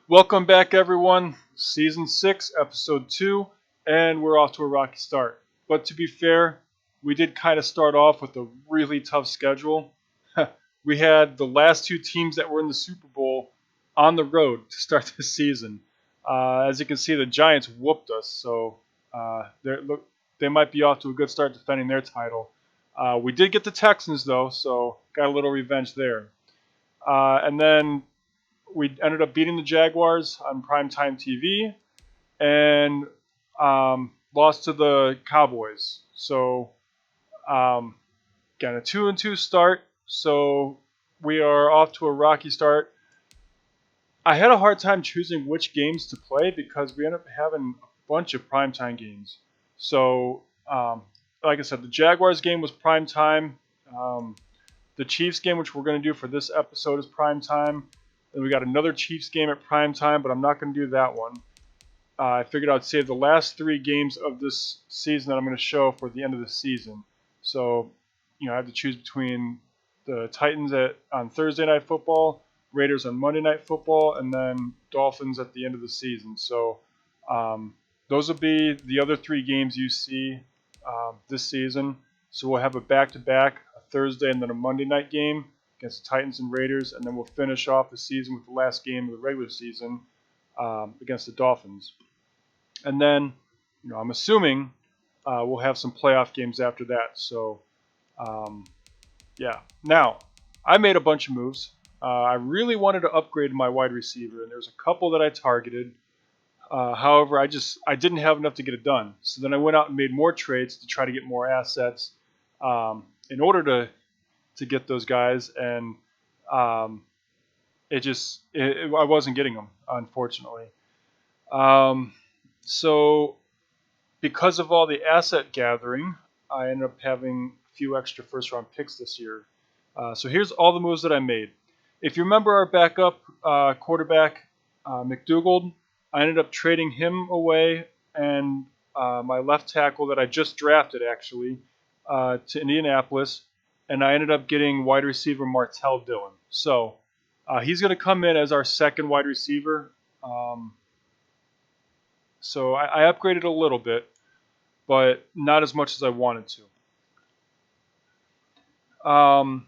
Welcome back, everyone. Season 6, Episode 2, and we're off to a rocky start. But to be fair, we did kind of start off with a really tough schedule. We had the last two teams that were in the Super Bowl on the road to start the season. As you can see, the Giants whooped us, so they might be off to a good start defending their title. We did get the Texans, though, so got a little revenge there. And then we ended up beating the Jaguars on primetime TV and lost to the Cowboys. So, again, a 2-2 start. So we are off to a rocky start. I had a hard time choosing which games to play because we ended up having a bunch of primetime games. So, like I said, the Jaguars game was primetime. The Chiefs game, which we're going to do for this episode, is prime time. And we got another Chiefs game at prime time, but I'm not going to do that one. I figured I'd save the last three games of this season that I'm going to show for the end of the season. So, I have to choose between the Titans on Thursday Night Football, Raiders on Monday Night Football, and then Dolphins at the end of the season. So, those will be the other three games you see this season. So we'll have a back-to-back, a Thursday and then a Monday night game against the Titans and Raiders, and then we'll finish off the season with the last game of the regular season against the Dolphins. And then, I'm assuming we'll have some playoff games after that. So, yeah. Now, I made a bunch of moves. I really wanted to upgrade my wide receiver, and there's a couple that I targeted. However, I didn't have enough to get it done. So then I went out and made more trades to try to get more assets in order to get those guys, and I wasn't getting them, unfortunately. So because of all the asset gathering, I ended up having a few extra first-round picks this year. So here's all the moves that I made. If you remember our backup quarterback, McDougald, I ended up trading him away and my left tackle that I just drafted, actually, to Indianapolis, and I ended up getting wide receiver Martell Dillon. So he's going to come in as our second wide receiver. So I upgraded a little bit, but not as much as I wanted to.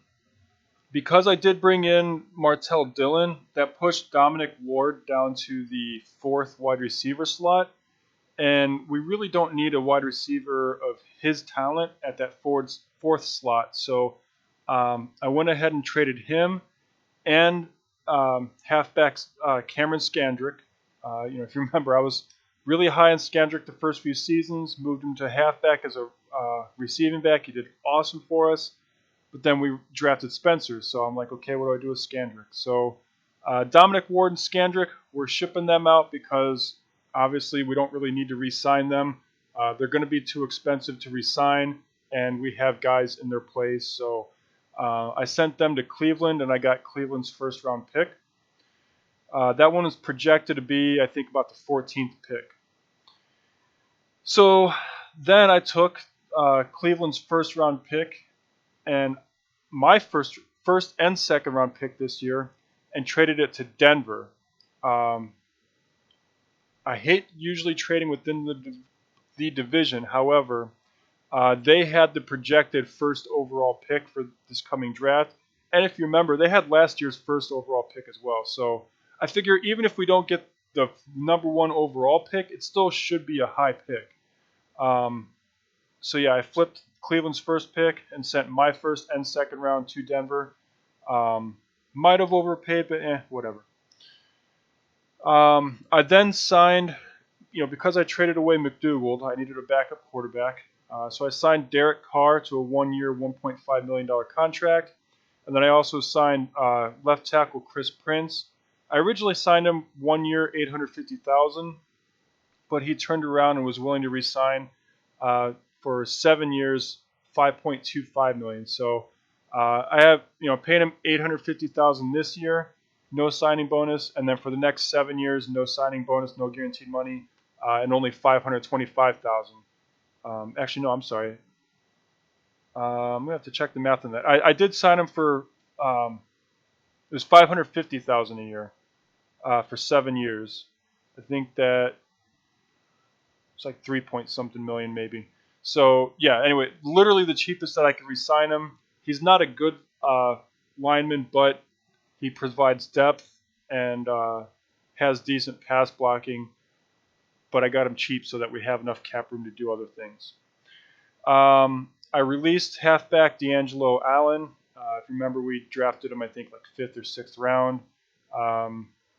Because I did bring in Martell Dillon, that pushed Dominic Ward down to the fourth wide receiver slot. And we really don't need a wide receiver of his talent at that fourth slot. So I went ahead and traded him and halfback Cameron Scandrick. If you remember, I was really high on Scandrick the first few seasons, moved him to halfback as a receiving back. He did awesome for us. But then we drafted Spencer, so I'm like, okay, what do I do with Scandrick? So Dominic Ward and Scandrick, we're shipping them out because obviously we don't really need to re-sign them. They're going to be too expensive to re-sign, and we have guys in their place. So I sent them to Cleveland, and I got Cleveland's first-round pick. That one is projected to be, I think, about the 14th pick. So then I took Cleveland's first-round pick and my first and second round pick this year and traded it to Denver. I hate usually trading within the division. However, they had the projected first overall pick for this coming draft. And if you remember, they had last year's first overall pick as well. So I figure even if we don't get the number one overall pick, it still should be a high pick. So yeah, I flipped Cleveland's first pick and sent my first and second round to Denver. Might have overpaid, but whatever. I then signed, because I traded away McDougald, I needed a backup quarterback. So I signed Derek Carr to a 1-year, $1.5 million contract. And then I also signed left tackle Chris Prince. I originally signed him 1 year, $850,000, but he turned around and was willing to re-sign for 7 years, $5.25 million. So I have, paying him $850,000 this year, no signing bonus, and then for the next 7 years, no signing bonus, no guaranteed money, and only $525,000. Actually, no, I'm sorry. I'm gonna have to check the math on that. I did sign him for it was $550,000 a year. for 7 years. I think that it's like 3 point something million maybe. So yeah, anyway, literally the cheapest that I could re-sign him. He's not a good lineman, but he provides depth and has decent pass blocking. But I got him cheap so that we have enough cap room to do other things. I released halfback D'Angelo Allen. If you remember, we drafted him, I think, like 5th or 6th round.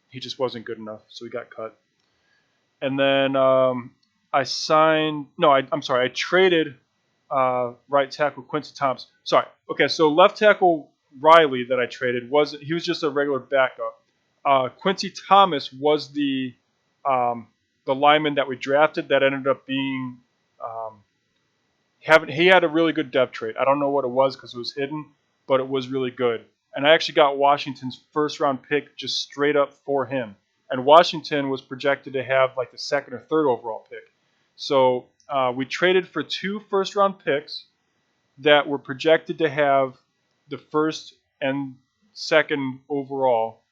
He just wasn't good enough, so he got cut. And then I traded right tackle Quincy Thomas. Sorry. Okay, so left tackle Riley that I traded he was just a regular backup. Quincy Thomas was the lineman that we drafted that ended up being he had a really good depth trait. I don't know what it was because it was hidden, but it was really good. And I actually got Washington's first round pick just straight up for him. And Washington was projected to have like the 2nd or 3rd overall pick. So we traded for 2 first round picks that were projected to have the 1st and 2nd overall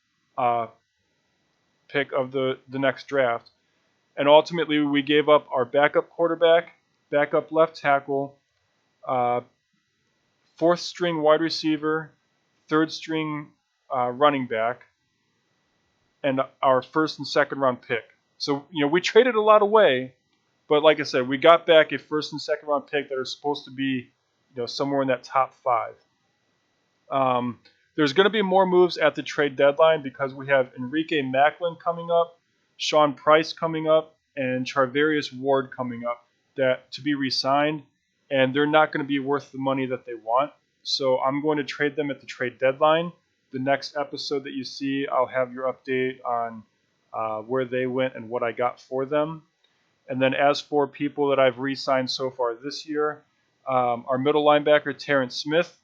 pick of the next draft. And ultimately, we gave up our backup quarterback, backup left tackle, 4th string wide receiver, 3rd string running back, and our 1st and 2nd round pick. So, we traded a lot away, but like I said, we got back a 1st and 2nd round pick that are supposed to be, somewhere in that top 5. There's going to be more moves at the trade deadline because we have Enrique Macklin coming up, Sean Price coming up, and Charvarius Ward coming up that to be re-signed, and they're not going to be worth the money that they want. So I'm going to trade them at the trade deadline. The next episode that you see, I'll have your update on where they went and what I got for them. And then as for people that I've re-signed so far this year, our middle linebacker, Terrence Smith,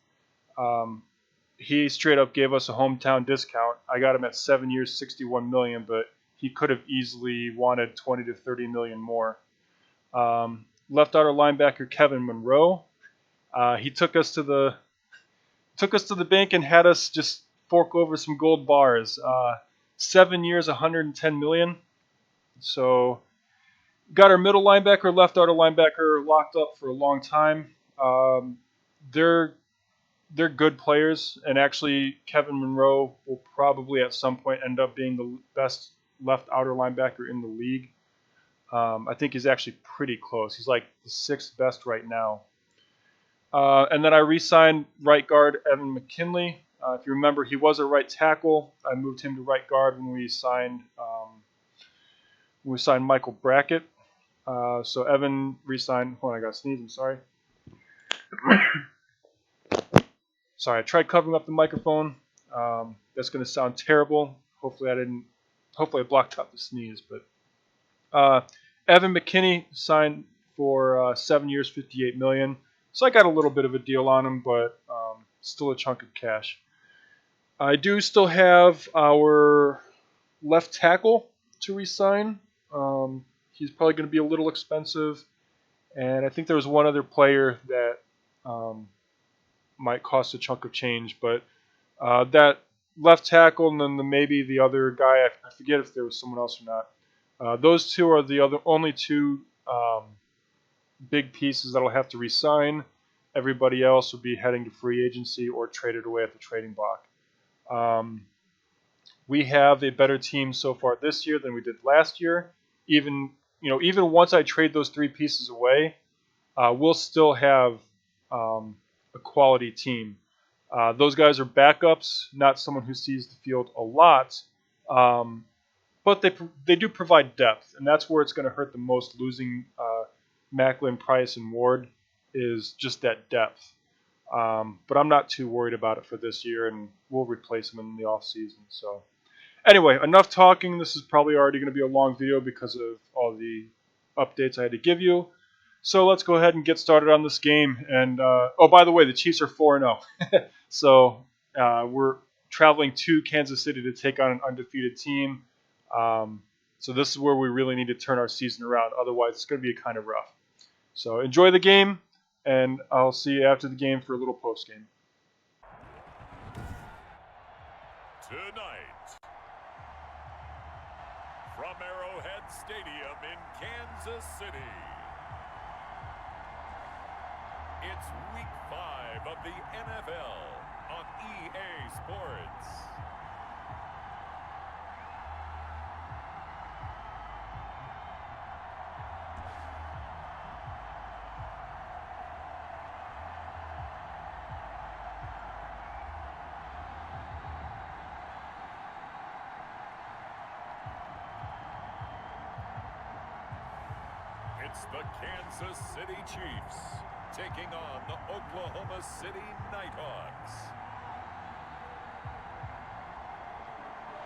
he straight up gave us a hometown discount. I got him at 7 years, $61 million, but he could have easily wanted $20 to $30 million more. Left outer linebacker Kevin Monroe. He took us to the bank and had us just fork over some gold bars. 7 years, $110 million. So got our middle linebacker, left outer linebacker locked up for a long time. They're good players, and actually Kevin Monroe will probably at some point end up being the best left outer linebacker in the league. I think he's actually pretty close. He's like the 6th best right now. And then I re-signed right guard Evan McKinley. If you remember, he was a right tackle. I moved him to right guard when we signed Michael Brackett. So Evan re-signed. Hold on, I got sneezing. Sorry. Sorry, I tried covering up the microphone. That's going to sound terrible. Hopefully I blocked out the sneeze. But Evan McKinney signed for 7 years, $58 million. So I got a little bit of a deal on him, but still a chunk of cash. I do still have our left tackle to re-sign. He's probably going to be a little expensive. And I think there was one other player that might cost a chunk of change, but that left tackle and then maybe the other guy, I forget if there was someone else or not. Those two are the only 2 big pieces that I'll have to re-sign. Everybody else will be heading to free agency or traded away at the trading block. We have a better team so far this year than we did last year. Even once I trade those 3 pieces away, we'll still have a quality team. Those guys are backups, not someone who sees the field a lot, but they do provide depth, and that's where it's going to hurt the most. Losing Macklin, Price, and Ward is just that depth. But I'm not too worried about it for this year, and we'll replace them in the offseason. So anyway, enough talking. This is probably already going to be a long video because of all the updates I had to give you. So let's go ahead and get started on this game. And by the way, the Chiefs are 4-0. So we're traveling to Kansas City to take on an undefeated team. So this is where we really need to turn our season around. Otherwise, it's going to be kind of rough. So enjoy the game, and I'll see you after the game for a little post game. Tonight, from Arrowhead Stadium in Kansas City. It's Week 5 of the NFL on EA Sports. It's the Kansas City Chiefs taking on the Oklahoma City Nighthawks.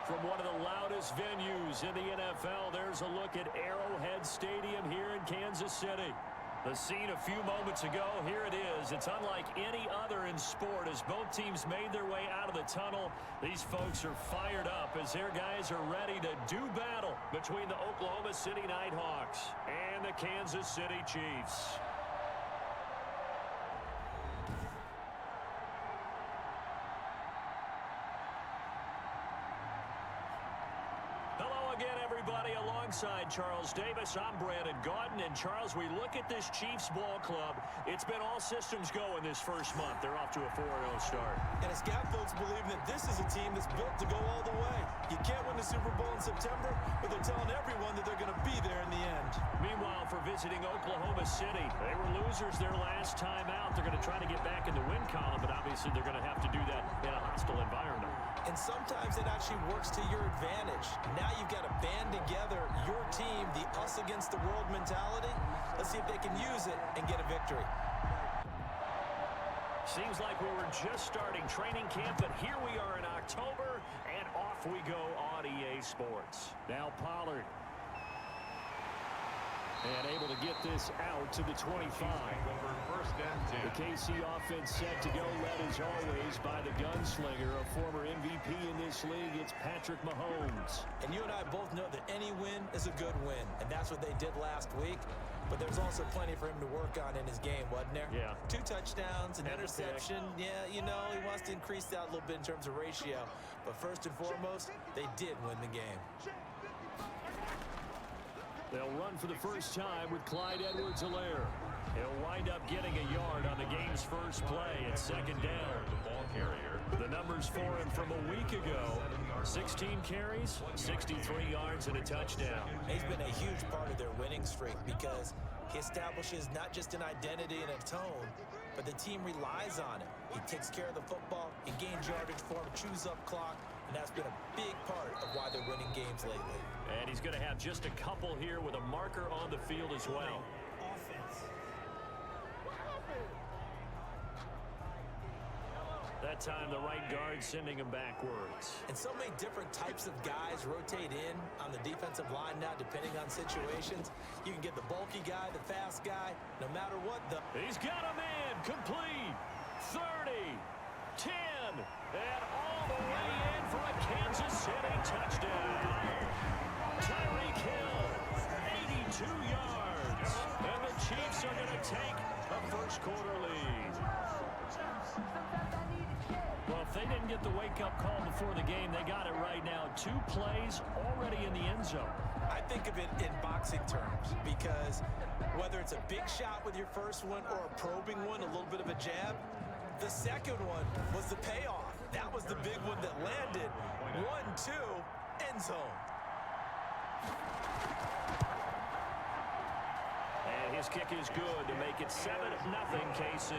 From one of the loudest venues in the NFL, there's a look at Arrowhead Stadium here in Kansas City. The scene a few moments ago, here it is. It's unlike any other in sport as both teams made their way out of the tunnel. These folks are fired up as their guys are ready to do battle between the Oklahoma City Nighthawks and the Kansas City Chiefs. Again, everybody, alongside Charles Davis, I'm Brandon Gaudin. And Charles, we look at this Chiefs ball club. It's been all systems go in this first month. They're off to a 4-0 start. And it's got folks believing that this is a team that's built to go all the way. You can't win the Super Bowl in September, but they're telling everyone that they're going to be there in the end. Meanwhile, for visiting Oklahoma City, they were losers their last time out. They're going to try to get back in the win column, but obviously they're going to have to do that in a hostile environment. And sometimes it actually works to your advantage. Now you've got to band together your team, the us against the world mentality. Let's see if they can use it and get a victory. Seems like we were just starting training camp, but here we are in October, and off we go on EA Sports. Now Pollard. And able to get this out to the 25. The KC offense set to go, led as always by the gunslinger, a former MVP in this league. It's Patrick Mahomes. And you and I both know that any win is a good win, and that's what they did last week. But there's also plenty for him to work on in his game, wasn't there? Yeah. 2 touchdowns, an interception. Yeah, you know, he wants to increase that a little bit in terms of ratio. But first and foremost, they did win the game. They'll run for the first time with Clyde Edwards-Helaire. He'll wind up getting a yard on the game's first play at second down. The numbers for him from a week ago: 16 carries, 63 yards, and a touchdown. He's been a huge part of their winning streak because he establishes not just an identity and a tone, but the team relies on it. He takes care of the football, he gains yardage for him, chews up clock, and that's been a big part of why they're winning games lately. And he's going to have just a couple here with a marker on the field as well. That time the right guard sending him backwards. And so many different types of guys rotate in on the defensive line now depending on situations. You can get the bulky guy, the fast guy, no matter what. He's got a man, complete, 30, 10, and all the way in for a Kansas City touchdown. Tyreek Hill, 82 yards, and the Chiefs are going to take a first quarter lead. Well, if they didn't get the wake-up call before the game, they got it right now. 2 plays already in the end zone. I think of it in boxing terms because whether it's a big shot with your first one or a probing one, a little bit of a jab, the second one was the payoff. That was the big one that landed. 1-2, end zone. And his kick is good to make it 7-0 KC.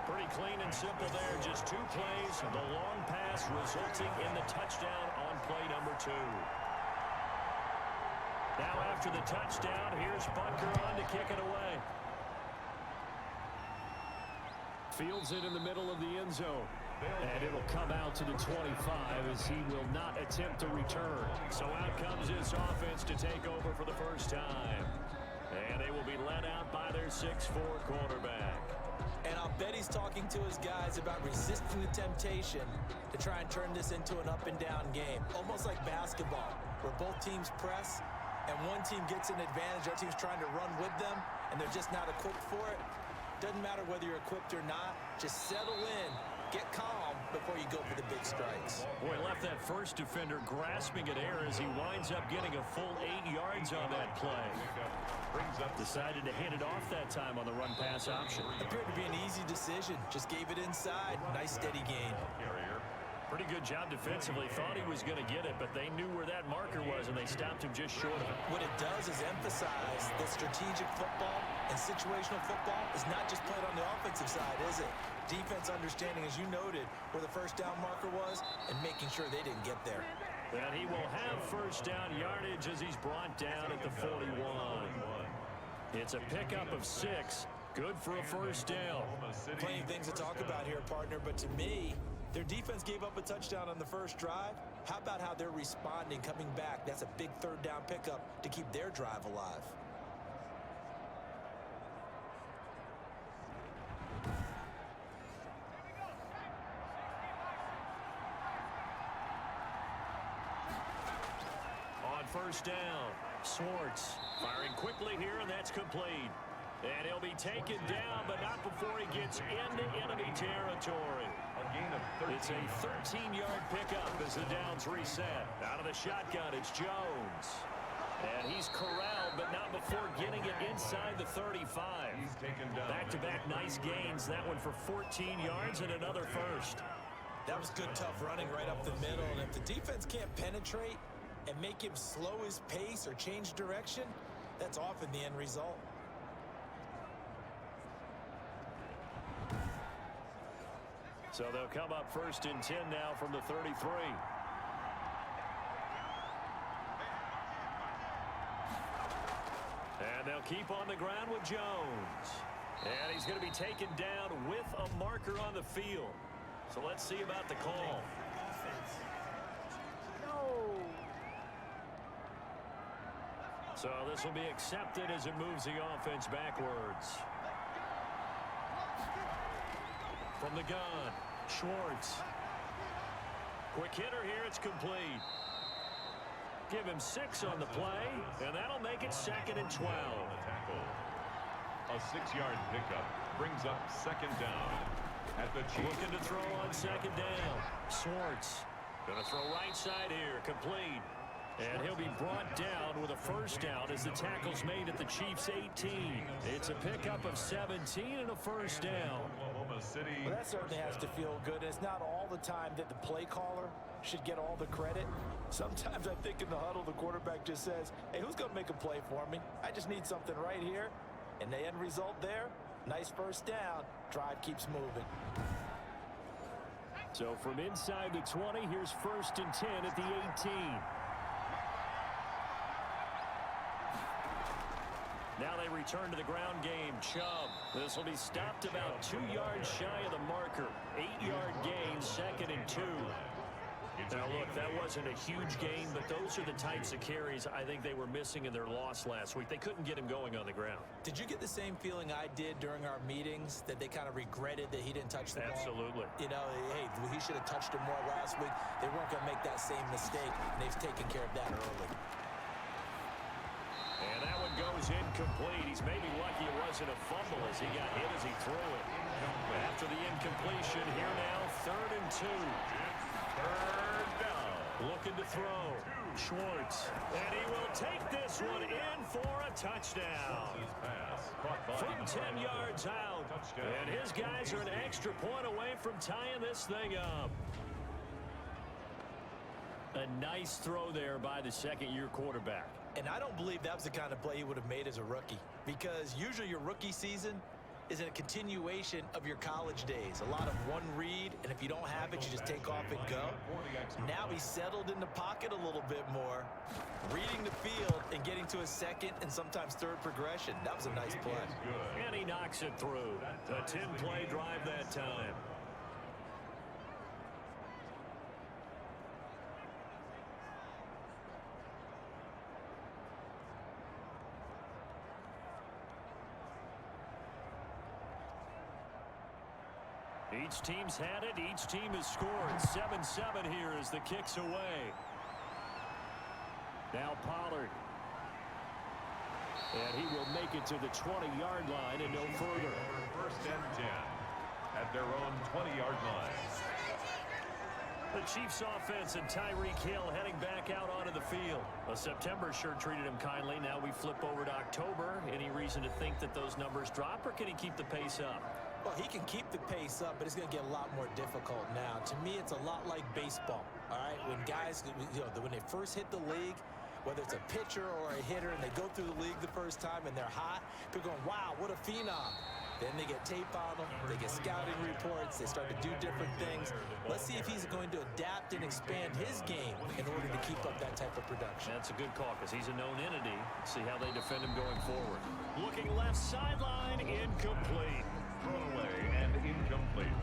Pretty clean and simple there, just 2 plays. The long pass resulting in the touchdown on play number 2. Now after the touchdown, here's Butker on to kick it away. Fields it in the middle of the end zone. And it'll come out to the 25 as he will not attempt to return. So out comes this offense to take over for the first time. And they will be led out by their 6'4" quarterback. And I'll bet he's talking to his guys about resisting the temptation to try and turn this into an up-and-down game. Almost like basketball, where both teams press, and one team gets an advantage, the other team's trying to run with them, and they're just not equipped for it. Doesn't matter whether you're equipped or not. Just settle in get calm before you go for the big strikes. Boy, left that first defender grasping at air as he winds up getting a full 8 yards on that play. Decided to hand it off that time on the run-pass option. Appeared to be an easy decision. Just gave it inside. Nice steady gain. Pretty good job defensively. Thought he was going to get it, but they knew where that marker was, and they stopped him just short of it. What it does is emphasize that strategic football and situational football is not just played on the offensive side, is it? Defense understanding, as you noted, where the first down marker was and making sure they didn't get there. And he will have first down yardage as he's brought down at the 41. It's a pickup of 6. Good for a first down. Plenty of things to talk about here, partner, but to me, their defense gave up a touchdown on the first drive. How about how they're responding, coming back? That's a big third down pickup to keep their drive alive. On first down, Swartz firing quickly here, and that's complete. And he'll be taken down, but not before he gets into enemy territory. It's a 13-yard pickup as the downs reset. Out of the shotgun, it's Jones. And he's corralled, but not before getting it inside the 35. Back-to-back nice gains. That one for 14 yards and another first. That was good, tough running right up the middle. And if the defense can't penetrate and make him slow his pace or change direction, that's often the end result. So they'll come up first and 10 now from the 33. And they'll keep on the ground with Jones. And he's going to be taken down with a marker on the field. So let's see about the call. So this will be accepted as it moves the offense backwards. From the gun, Schwartz. Quick hitter here, it's complete. Give him 6 on the play, and that'll make it 2nd and 12. A 6-yard pickup brings up second down at the Chiefs. Looking to throw on second down. Swartz going to throw right side here, complete. And he'll be brought down with a first down as the tackle's made at the Chiefs' 18. It's a pickup of 17 and a first down. Oklahoma City. Well, that certainly has to feel good. It's not all the time that the play caller should get all the credit. Sometimes I think in the huddle, the quarterback just says, hey, who's going to make a play for me? I just need something right here. And the end result there, nice first down. Drive keeps moving. So from inside the 20, here's 1st and 10 at the 18. Now they return to the ground game. Chubb. This will be stopped about 2 yards shy of the marker. 8-yard gain, 2nd and 2. Now, look, that wasn't a huge gain, but those are the types of carries I think they were missing in their loss last week. They couldn't get him going on the ground. Did you get the same feeling I did during our meetings, that they kind of regretted that he didn't touch the ball? Absolutely. You know, hey, he should have touched him more last week. They weren't going to make that same mistake, and they've taken care of that early. And that one goes incomplete. He's maybe lucky it wasn't a fumble as he got hit as he threw it. After the incompletion, here now, 3rd and 2. Third down. Looking to throw. Schwartz. And he will take this one in for a touchdown. From 10 yards out. And his guys are an extra point away from tying this thing up. A nice throw there by the second-year quarterback. And I don't believe that was the kind of play he would have made as a rookie, because usually your rookie season is a continuation of your college days. A lot of one read, and if you don't have it, you just take off and go. Now he's settled in the pocket a little bit more, reading the field and getting to a second and sometimes third progression. That was a nice play. And he knocks it through. A 10-play drive that time. Each team's had it. Each team has scored. 7-7 here as the kick's away. Now Pollard. And he will make it to the 20-yard line and no further. 1st and 10 at their own 20-yard line. The Chiefs offense and Tyreek Hill heading back out onto the field. Well, September sure treated him kindly. Now we flip over to October. Any reason to think that those numbers drop, or can he keep the pace up? Well, he can keep the pace up, but it's going to get a lot more difficult now. To me, it's a lot like baseball, all right? When guys, when they first hit the league, whether it's a pitcher or a hitter, and they go through the league the first time and they're hot, people going, wow, what a phenom. Then they get tape on them, they get scouting reports, they start to do different things. Let's see if he's going to adapt and expand his game in order to keep up that type of production. That's a good call because he's a known entity. See how they defend him going forward. Looking left sideline, incomplete. Thrown away and incomplete.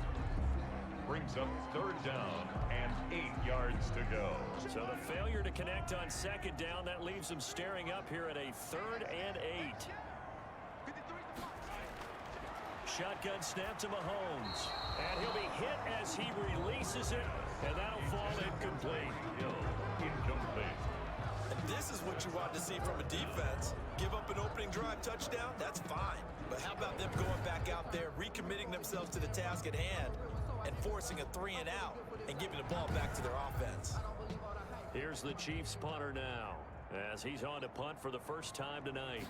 Brings up 3rd down and 8 yards to go. So the failure to connect on 2nd down, that leaves them staring up here at a 3rd and 8. Shotgun snap to Mahomes. And he'll be hit as he releases it, and that'll fall incomplete. Incomplete. And this is what you want to see from a defense. Give up an opening drive touchdown, that's fine. But how about them going back out there, recommitting themselves to the task at hand, and forcing a 3 and out, and giving the ball back to their offense. Here's the Chiefs punter now, as he's on to punt for the first time tonight.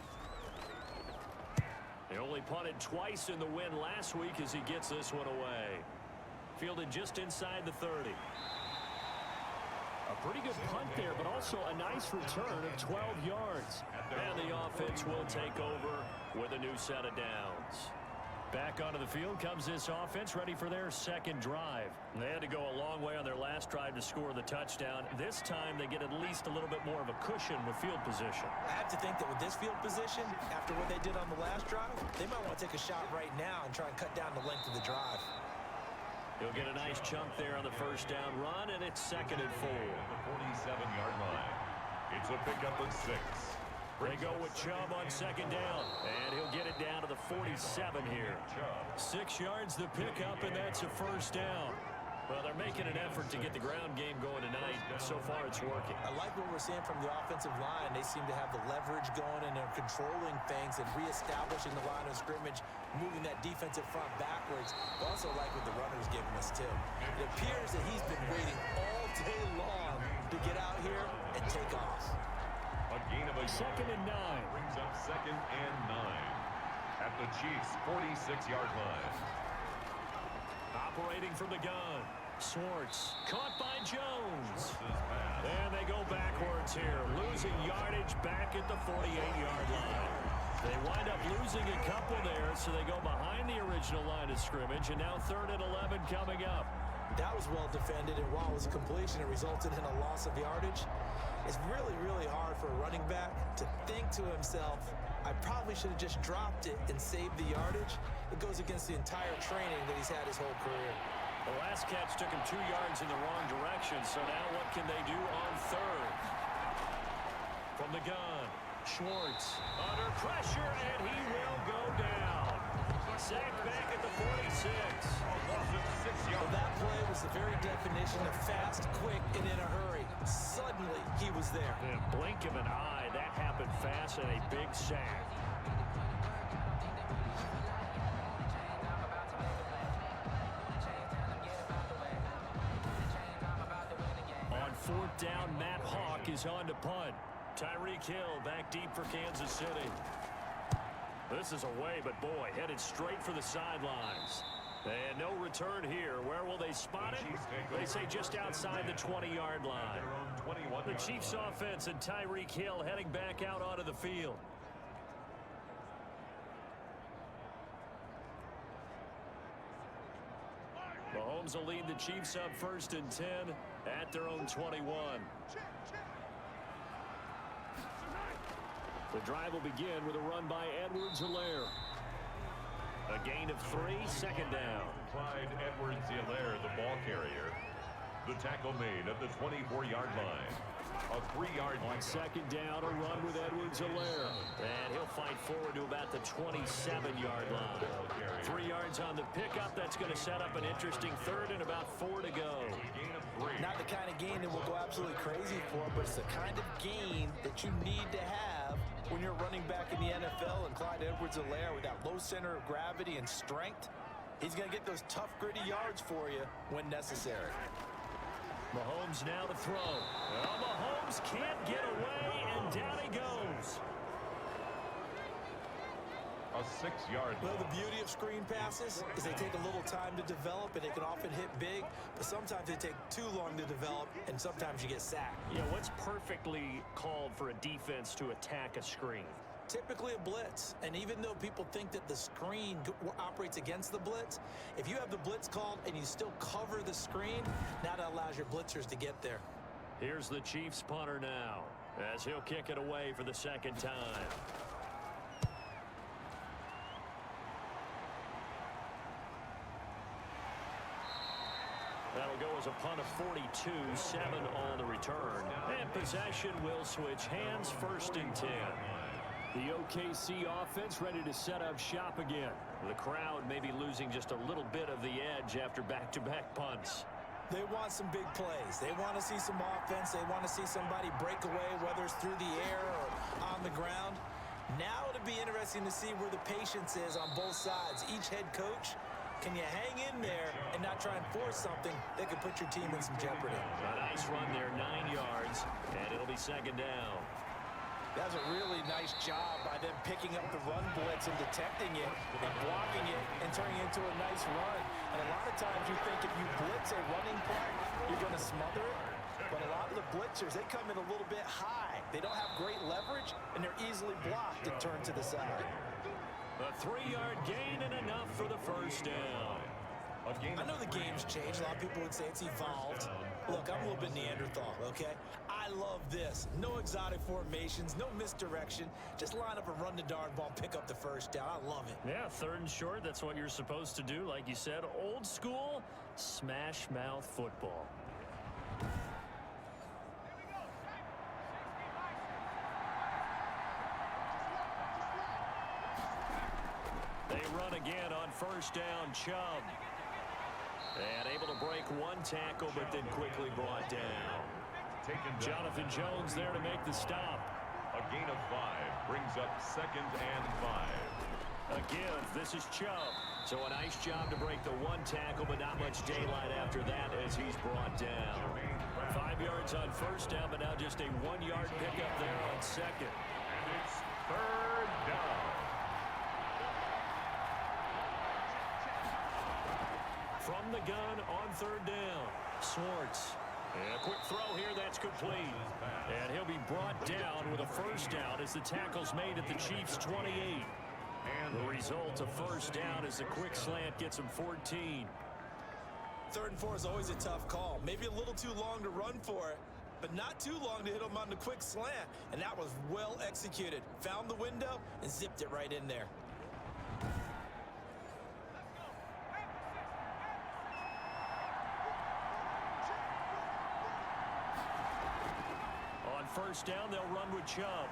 He only punted twice in the win last week as he gets this one away. Fielded just inside the 30. A pretty good punt there, but also a nice return of 12 yards. And the offense will take over with a new set of downs. Back onto the field comes this offense, ready for their 2nd drive. They had to go a long way on their last drive to score the touchdown. This time they get at least a little bit more of a cushion with field position. I have to think that with this field position, after what they did on the last drive, they might want to take a shot right now and try and cut down the length of the drive. He'll get a nice chunk there on the 1st down run, and it's 2nd and 4. The 47-yard line. It's a pickup of 6. They go with Chubb on 2nd down, and he'll get it down to the 47 here. 6 yards the pickup, and that's a 1st down. Well, they're making an effort to get the ground game going tonight. So far, it's working. I like what we're seeing from the offensive line. They seem to have the leverage going, and they're controlling things and reestablishing the line of scrimmage, moving that defensive front backwards. I also like what the runner's giving us, too. It appears that he's been waiting all day long to get out here and take off. A gain of a 2nd and 9. Brings up 2nd and 9 at the Chiefs' 46-yard line. Operating from the gun. Swartz caught by Jones. And they go backwards here, losing yardage back at the 48-yard line. They wind up losing a couple there, so they go behind the original line of scrimmage, and now 3rd and 11 coming up. That was well defended, and while it was a completion, it resulted in a loss of yardage. It's really, really hard for a running back to think to himself, I probably should have just dropped it and saved the yardage. It goes against the entire training that he's had his whole career. The last catch took him 2 yards in the wrong direction, so now what can they do on 3rd? From the gun, Schwartz under pressure, and he will go down. Sacked back at the 46. Well, that play was the very definition of fast, quick, and in a hurry. Suddenly, he was there. In a blink of an eye, that happened fast, and a big sack. On 4th down, Matt Hawk is on to punt. Tyreek Hill back deep for Kansas City. This is away, but boy, headed straight for the sidelines. And no return here. Where will they spot it? They say just outside the 20-yard line. The Chiefs offense and Tyreek Hill heading back out onto the field. Mahomes will lead the Chiefs up 1st and 10 at their own 21. The drive will begin with a run by Edwards-Helaire. A gain of 3, 2nd down. Clyde Edwards-Helaire, the ball carrier. The tackle made at the 24-yard line. A 3-yard On 2nd down, a run with Edwards-Helaire. And he'll fight forward to about the 27-yard line. 3 yards on the pickup. That's going to set up an interesting 3rd and about 4 to go. Not the kind of gain that we'll go absolutely crazy for, but it's the kind of gain that you need to have when you're running back in the NFL. And Clyde Edwards-Helaire, with that low center of gravity and strength, He's going to get those tough, gritty yards for you when necessary. Mahomes now to throw. Well, Mahomes can't get away, and down he goes. A 6-yard Well, the loss. beauty of screen passes is they take a little time to develop, and they can often hit big, but sometimes they take too long to develop, and sometimes you get sacked. Yeah, what's perfectly called for a defense to attack a screen? Typically a blitz, and even though people think that the screen operates against the blitz, if you have the blitz called and you still cover the screen, now that allows your blitzers to get there. Here's the Chiefs punter now, as he'll kick it away for the second time. That'll go as a punt of 42, 7 on the return. And possession will switch hands, 1st and 10. The OKC offense ready to set up shop again. The crowd may be losing just a little bit of the edge after back-to-back punts. They want some big plays. They want to see some offense. They want to see somebody break away, whether it's through the air or on the ground. Now it'll be interesting to see where the patience is on both sides. Each head coach, can you hang in there and not try and force something that could put your team in some jeopardy? A nice run there, 9 yards, and it'll be 2nd down. That was a really nice job by them picking up the run blitz and detecting it and blocking it and turning it into a nice run. And a lot of times you think if you blitz a running play, you're going to smother it. But a lot of the blitzers, they come in a little bit high. They don't have great leverage, and they're easily blocked and turned to the side. A 3-yard gain and enough for the 1st down. I know the game's changed. A lot of people would say it's evolved. Look, I'm a little bit Neanderthal, okay? I love this. No exotic formations, no misdirection. Just line up and run the darn ball, pick up the 1st down. I love it. Yeah, 3rd and short, that's what you're supposed to do. Like you said, old school, smash mouth football. They run again on 1st down, Chubb. And able to break 1 tackle, but then quickly brought down. Jonathan Jones there to make the stop. A gain of 5 brings up 2nd and 5. Again, this is Chubb. So a nice job to break the 1 tackle, but not much daylight after that as he's brought down. 5 yards on 1st down, but now just a 1-yard pickup there on 2nd. And it's 3rd down. From the gun on 3rd down, Swartz. And a quick throw here, that's complete. And he'll be brought down with a 1st down as the tackle's made at the Chiefs' 28. And the result of 1st down is the quick slant gets him 14. 3rd and 4 is always a tough call. Maybe a little too long to run for it, but not too long to hit him on the quick slant. And that was well executed. Found the window and zipped it right in there. On 1st down, they'll run with Chubb.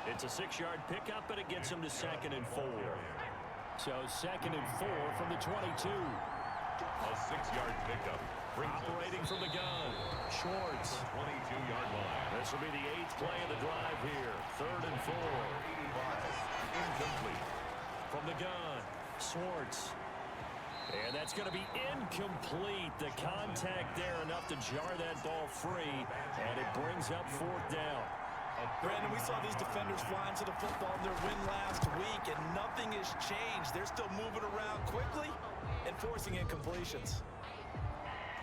It's a 6-yard pickup, but it gets him to 2nd and 4. So 2nd and 4 from the 22. A 6-yard pickup. Operating from the gun, Schwartz. 22-yard line. This will be the 8th play of the drive here. 3rd and 4. Incomplete. From the gun, Schwartz. And that's going to be incomplete. The contact there enough to jar that ball free. And it brings up 4th down. Brandon, we saw these defenders flying to the football in their win last week, and nothing has changed. They're still moving around quickly and forcing incompletions.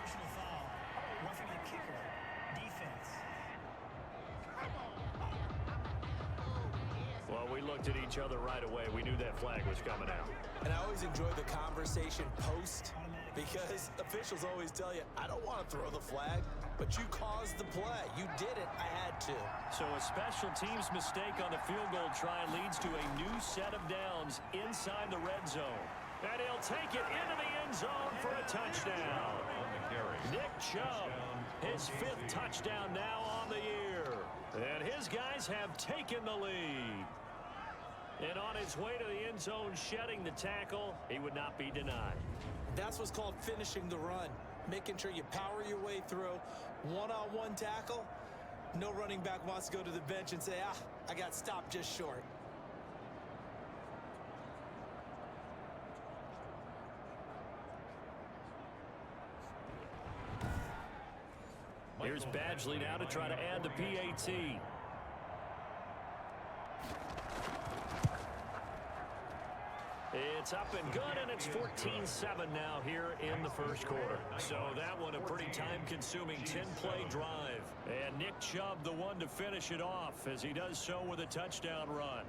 Personal foul, roughing the kicker, defense. Well, we looked at each other right away. We knew that flag was coming out. And I always enjoy the conversation post, because officials always tell you, I don't want to throw the flag, but you caused the play. You did it. I had to. So a special teams mistake on the field goal try leads to a new set of downs inside the red zone. And he'll take it into the end zone for a touchdown. Nick Chubb, his 5th touchdown now on the year. And his guys have taken the lead. And on his way to the end zone, shedding the tackle, he would not be denied. That's what's called finishing the run. Making sure you power your way through. One-on-one tackle. No running back wants to go to the bench and say, I got stopped just short. Here's Badgley now to try to add the PAT. It's up and good, and it's 14-7 now here in the first quarter. So that one a pretty time-consuming 10-play drive. And Nick Chubb the one to finish it off as he does so with a touchdown run.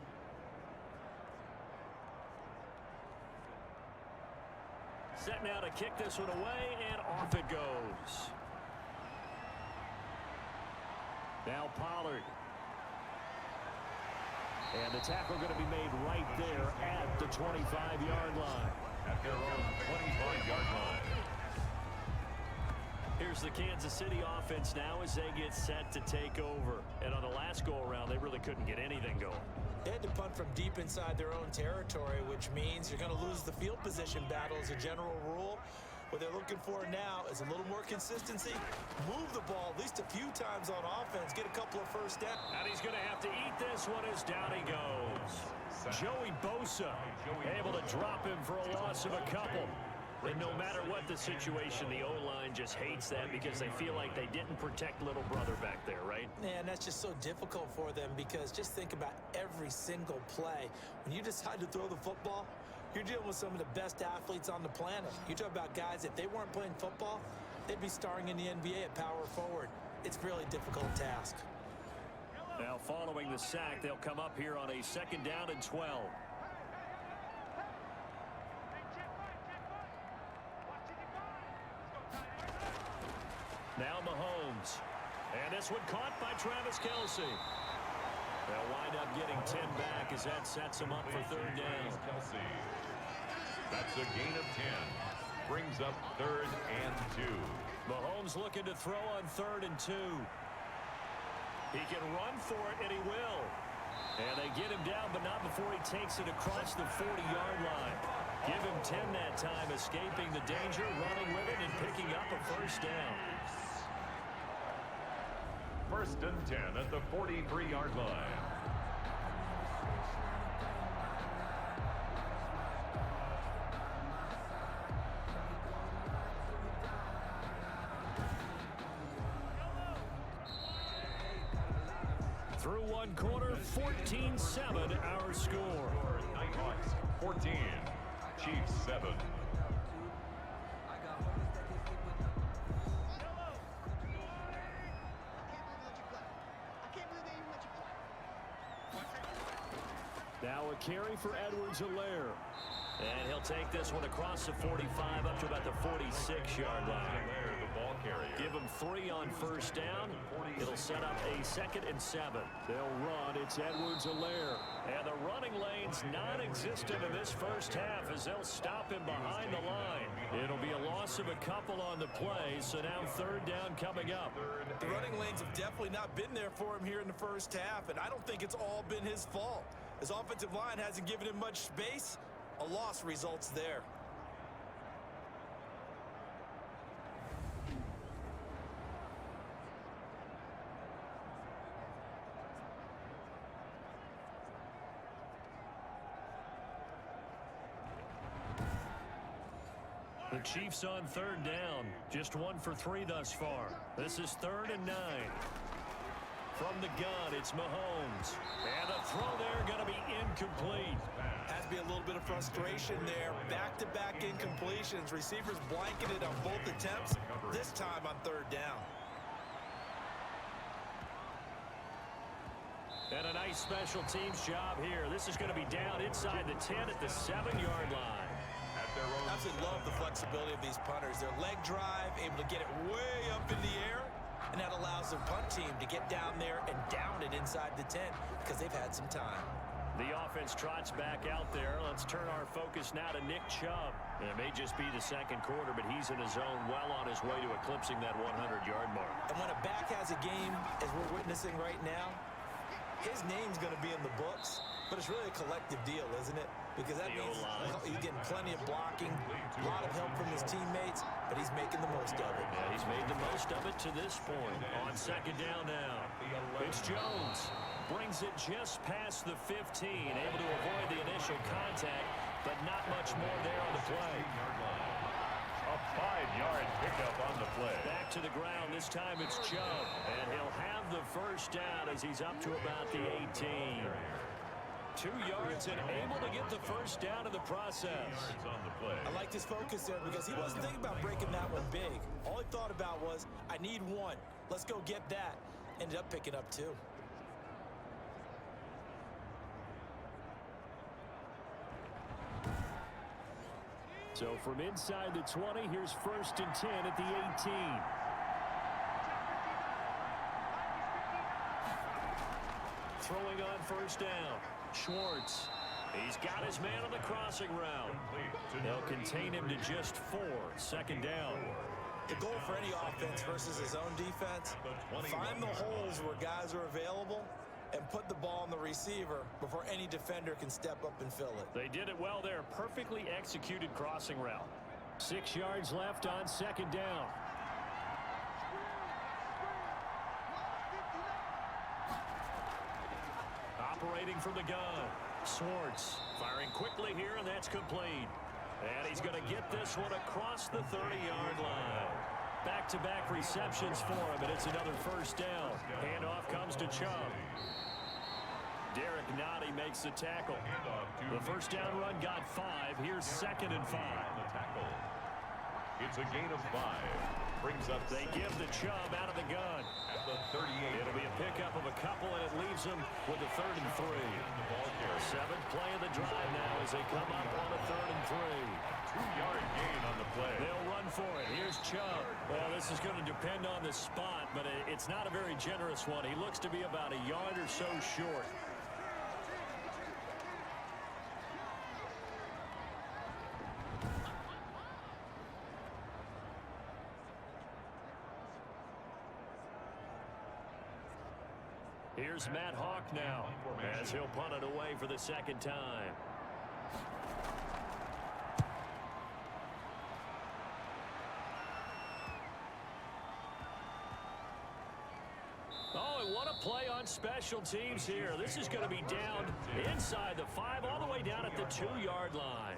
Set now to kick this one away, and off it goes. Now Pollard. And the tackle going to be made right there at the 25-yard line. At their own 25-yard line. Here's the Kansas City offense now as they get set to take over. And on the last go-around, they really couldn't get anything going. They had to punt from deep inside their own territory, which means you're going to lose the field position battle as a general rule. What they're looking for now is a little more consistency. Move the ball at least a few times on offense. Get a couple of first downs. And he's going to have to eat this one as down he goes. Joey Bosa able to drop him for a loss of a couple. And no matter what the situation, the O-line just hates that because they feel like they didn't protect little brother back there, right? And that's just so difficult for them because just think about every single play. When you decide to throw the football, you're dealing with some of the best athletes on the planet. You talk about guys, if they weren't playing football, they'd be starring in the NBA at power forward. It's a really difficult task. Now following the sack, they'll come up here on a 2nd down and 12. Now Mahomes. And this one caught by Travis Kelce. They'll wind up getting 10 back as that sets them up for 3rd down. Kelce. That's a gain of 10. Brings up 3rd and 2. Mahomes looking to throw on 3rd and 2. He can run for it, and he will. And they get him down, but not before he takes it across the 40-yard line. Give him 10 that time, escaping the danger, running with it, and picking up a 1st down. 1st and 10 at the 43-yard line. Through 1 quarter, 14-7 our score. Nighthawks 14, Chiefs 7. Now a carry for Edwards-Helaire. And he'll take this one across the 45 up to about the 46-yard line. The ball carrier. Give him 3 on 1st down. It'll set up a 2nd and 7. They'll run. It's Edwards-Helaire. And the running lane's non-existent in this first half as they'll stop him behind the line. It'll be a loss of a couple on the play, so now 3rd down coming up. The running lanes have definitely not been there for him here in the first half, and I don't think it's all been his fault. His offensive line hasn't given him much space. A loss results there. The Chiefs on 3rd down. Just 1 for 3 thus far. This is 3rd and 9. From the gun, it's Mahomes. And the throw there going to be incomplete. Has to be a little bit of frustration there. Back-to-back incompletions. Receivers blanketed on both attempts, this time on 3rd down. And a nice special teams job here. This is going to be down inside the 10 at the 7-yard line. I absolutely love the flexibility of these punters. Their leg drive, able to get it way up in the air, and that allows their punt team to get down there and down it inside the 10 because they've had some time. The offense trots back out there. Let's turn our focus now to Nick Chubb. It may just be the 2nd quarter, but he's in his zone, well on his way to eclipsing that 100-yard mark. And when a back has a game, as we're witnessing right now, his name's going to be in the books, but it's really a collective deal, isn't it? Because that means he's getting plenty of blocking, a lot of help from his teammates, but he's making the most of it. Yeah, he's made the most of it to this point. On 2nd down now, it's Jones. Brings it just past the 15, able to avoid the initial contact, but not much more there on the play. A 5-yard pickup on the play. Back to the ground. This time it's Chubb. And he'll have the first down as he's up to about the 18. 2 yards and able to get the first down in the process. On the play. I liked his focus there because he wasn't thinking about breaking that one big. All he thought about was, I need one. Let's go get that. Ended up picking up 2. So from inside the 20, here's 1st and 10 at the 18. Throwing on 1st down. Schwartz. He's got his man on the crossing route. They'll contain him to just 4. 2nd down. The goal for any offense versus his own defense, find the holes where guys are available and put the ball on the receiver before any defender can step up and fill it. They did it well there. Perfectly executed crossing route. 6 yards left on 2nd down. Operating from the gun. Schwartz firing quickly here, and that's complete. And he's going to get this one across the 30-yard line. Back-to-back receptions for him, and it's another 1st down. Handoff comes to Chubb. Derek Nottie makes the tackle. The 1st down run got 5. Here's 2nd and 5. It's a gain of 5. Brings up. They give the Chubb out of the gun. At the 38. It'll be a pickup of a couple, and it leaves them with a 3rd and 3. 7th play of the drive now as they come up on a 3rd and 3. 2-yard gain on the play. They'll run for it. Here's Chubb. Well, this is going to depend on the spot, but it's not a very generous one. He looks to be about a yard or so short. Here's Matt Hawk now as he'll punt it away for the 2nd time. Oh, and what a play on special teams here. This is going to be down inside the 5, all the way down at the 2-yard line.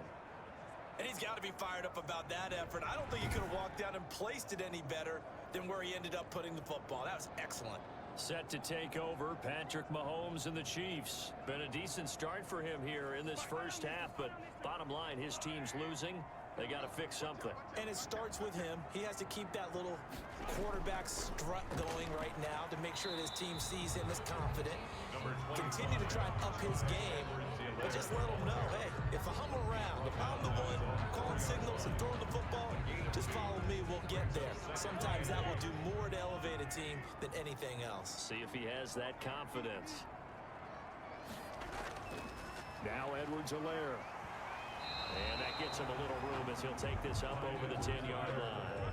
And he's got to be fired up about that effort. I don't think he could have walked down and placed it any better than where he ended up putting the football. That was excellent. Set to take over, Patrick Mahomes and the Chiefs. Been a decent start for him here in this 1st half, but bottom line, his team's losing. They got to fix something. And it starts with him. He has to keep that little quarterback strut going right now to make sure that his team sees him as confident. Continue to try and up his game, but just let him know, hey, if I'm around, if I'm the one calling signals and throwing the football, just follow me, we'll get there. Sometimes that will do more to elevate a team than anything else. See if he has that confidence. Now Edwards-Helaire. And that gets him a little room as he'll take this up over the 10-yard line.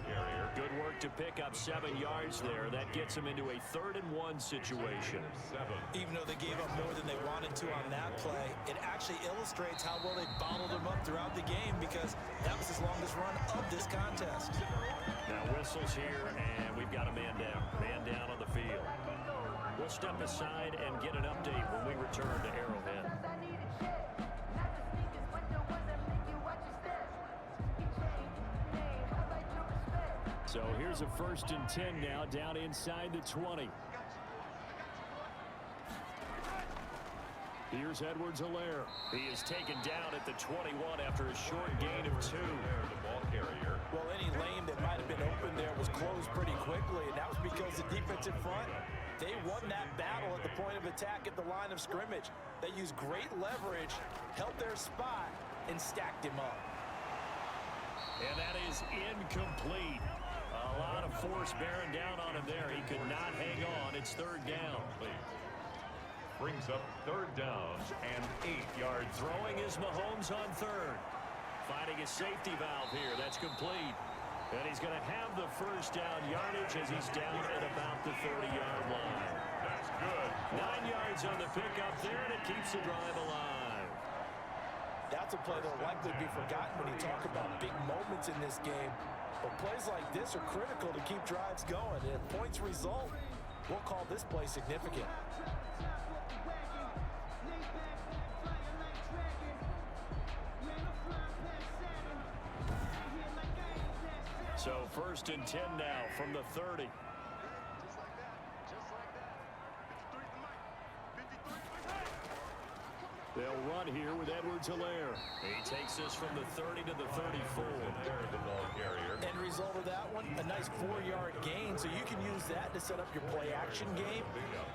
Good work to pick up 7 yards there. That gets him into a 3rd and 1 situation. Even though they gave up more than they wanted to on that play, it actually illustrates how well they bottled him up throughout the game because that was his longest run of this contest. Now whistles here, and we've got a man down. Man down on the field. We'll step aside and get an update when we return to Arrowhead. So here's a 1st and 10 now down inside the 20. Here's Edwards-Helaire. He is taken down at the 21 after a short gain of 2. The ball carrier. Well, any lane that might have been open there was closed pretty quickly, and that was because the defensive front, they won that battle at the point of attack at the line of scrimmage. They used great leverage, held their spot, and stacked him up. And that is incomplete. A lot of force bearing down on him there. He could not hang on. It's 3rd down. Brings up 3rd down and 8 yards. Throwing is Mahomes on 3rd. Finding a safety valve here. That's complete. And he's going to have the 1st down yardage as he's down at about the 30-yard line. That's good. 9 yards on the pickup there, and it keeps the drive alive. That's a play that will likely be forgotten when you talk about big moments in this game. But plays like this are critical to keep drives going. And if points result, we'll call this play significant. So 1st and 10 now from the 30. They'll run here with Edwards-Helaire. He takes this from the 30 to the 34. There's the ball carrier. End result of that one, a nice 4-yard gain, so you can use that to set up your play-action game,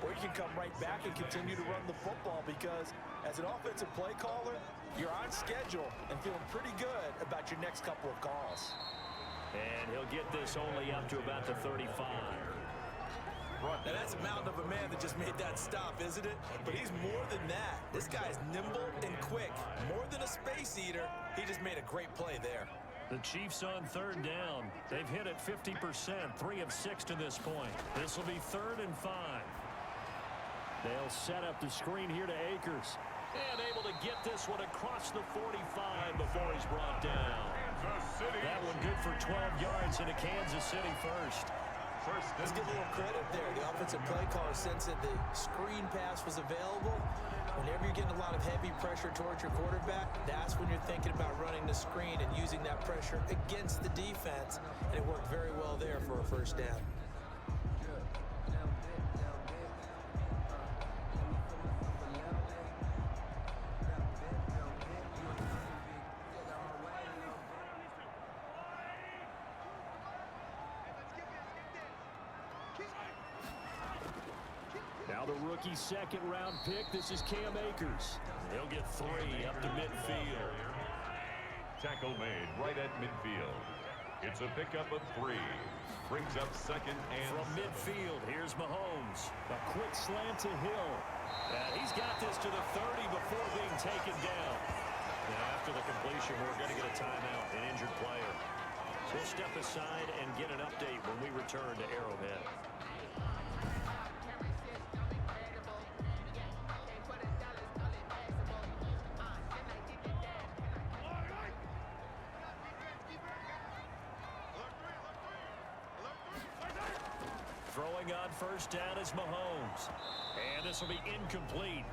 or you can come right back and continue to run the football because as an offensive play caller, you're on schedule and feeling pretty good about your next couple of calls. And he'll get this only up to about the 35. Now that's a mountain of a man that just made that stop, isn't it? But he's more than that. This guy's nimble and quick. More than a space eater, he just made a great play there. The Chiefs on 3rd down. They've hit it 50%, 3 of 6 to this point. This will be 3rd and 5. They'll set up the screen here to Akers. And able to get this one across the 45 before he's brought down. That one good for 12 yards into Kansas City first. Let's give a little credit there. The offensive play caller sensed that the screen pass was available. Whenever you're getting a lot of heavy pressure towards your quarterback, that's when you're thinking about running the screen and using that pressure against the defense. And it worked very well there for a 1st down. Now the rookie 2nd-round pick. This is Cam Akers. He'll get 3 up to midfield. Tackle made right at midfield. It's a pickup of 3. Brings up 2nd and From midfield, here's Mahomes. A quick slant to Hill. And he's got this to the 30 before being taken down. And after the completion, we're going to get a timeout, an injured player. So we'll step aside and get an update when we return to Arrowhead. Throwing on 1st down is Mahomes. And this will be incomplete.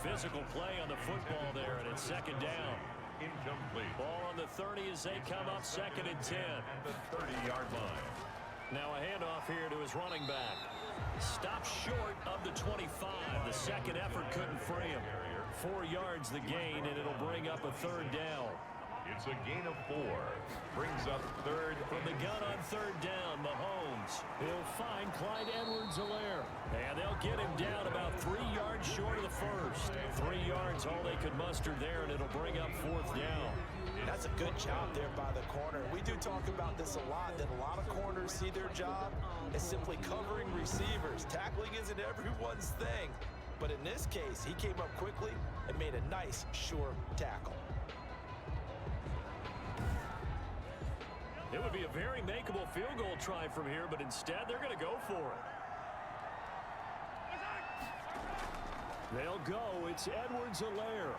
Physical play on the football there, and it's 2nd down. incomplete. Ball on the 30 as they come up 2nd and 10. At the 30-yard line. Now a handoff here to his running back. Stopped short of the 25. The second effort couldn't free him. 4 yards the gain, and it'll bring up a 3rd down. It's a gain of 4. Brings up 3rd. From the gun on 3rd down, Mahomes. He'll find Clyde Edwards-Helaire. And they'll get him down about 3 yards short of the first. 3 yards all they could muster there, and it'll bring up 4th down. That's a good job there by the corner. We do talk about this a lot, that a lot of corners see their job as simply covering receivers. Tackling isn't everyone's thing. But in this case, he came up quickly and made a nice, sure tackle. It would be a very makeable field goal try from here, but instead they're going to go for it. They'll go. It's Edwards-Helaire.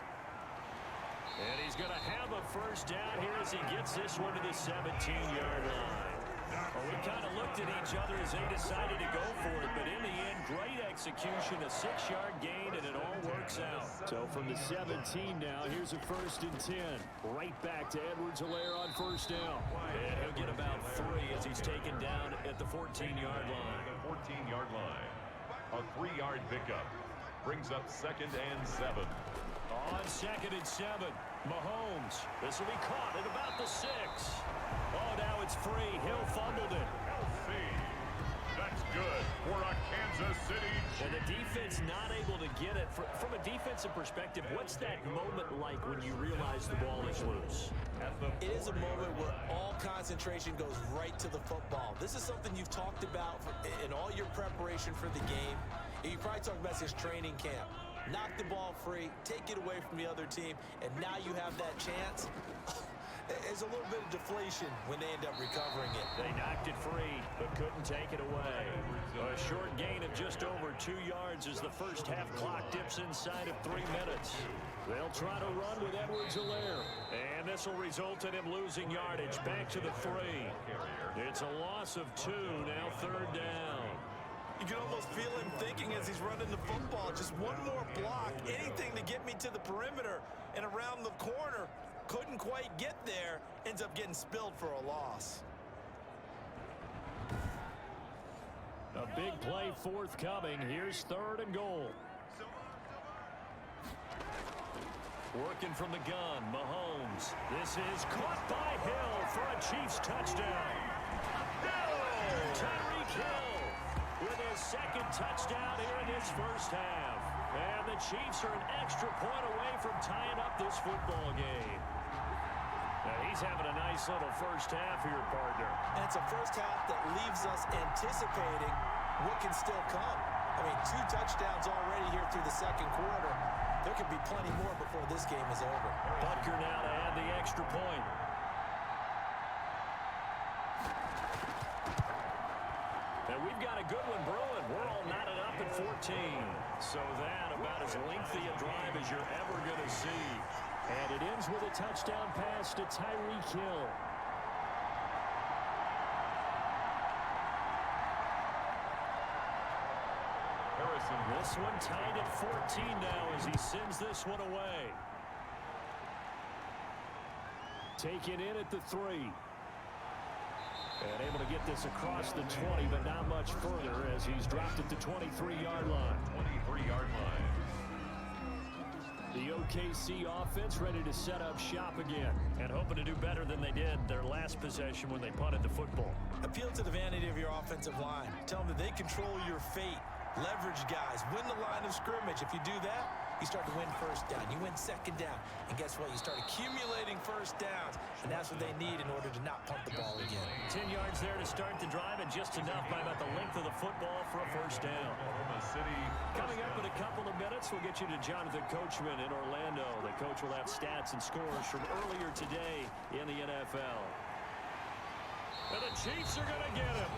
And he's going to have a 1st down here as he gets this one to the 17-yard line. Well, we kind of looked at each other as they decided to go for it, but in the end, great execution, a 6-yard gain, and it all works out. So from the 17 now, here's a 1st and 10. Right back to Edwards-Helaire on 1st down. And he'll get about 3 as he's taken down at the 14-yard line. The 14-yard line. A 3-yard pickup. Brings up 2nd and 7. On 2nd and 7, Mahomes. This will be caught at about the 6. Oh, now it's free. Hill fumbled it. LC. That's good for a Kansas City Chiefs. And the defense not able to get it. From a defensive perspective, what's that moment like when you realize the ball is loose? It is a moment where all concentration goes right to the football. This is something you've talked about in all your preparation for the game. You probably talked about this training camp. Knock the ball free, take it away from the other team, and now you have that chance. There's a little bit of deflation when they end up recovering it. They knocked it free, but couldn't take it away. A short gain of just over 2 yards as the first half clock dips inside of 3 minutes. They'll try to run with Edwards-Helaire. And this will result in him losing yardage back to the 3. It's a loss of 2, now 3rd down. You can almost feel him thinking as he's running the football, just one more block, anything to get me to the perimeter and around the corner. Couldn't quite get there, ends up getting spilled for a loss. A big play forthcoming. Here's 3rd and goal. Working from the gun, Mahomes. This is caught by Hill for a Chiefs touchdown. Tyreek Hill with his 2nd touchdown here in his first half. And the Chiefs are an extra point away from tying up this football game. Now he's having a nice little first half here, partner. And it's a first half that leaves us anticipating what can still come. I mean, 2 touchdowns already here through the 2nd quarter. There could be plenty more before this game is over. Butker now to add the extra point. And we've got a good one brewing. We're all knotted up at 14. So that about as lengthy a drive as you're ever going to see. And it ends with a touchdown pass to Tyreek Hill. This one tied at 14 now as he sends this one away. Taken in at the 3. And able to get this across the 20, but not much further as he's dropped at the 23-yard line. 23-yard line. The OKC offense ready to set up shop again and hoping to do better than they did their last possession when they punted the football. Appeal to the vanity of your offensive line. Tell them that they control your fate. Leverage guys. Win the line of scrimmage. If you do that, you start to win first down. You win second down. And guess what? You start accumulating first downs. And that's what they need in order to not punt the ball again. 10 yards there to start the drive and just enough by about the length of the football for a first down. Oklahoma City. Coming up in a couple of minutes, we'll get you to Jonathan Coachman in Orlando. The coach will have stats and scores from earlier today in the NFL. And the Chiefs are going to get him.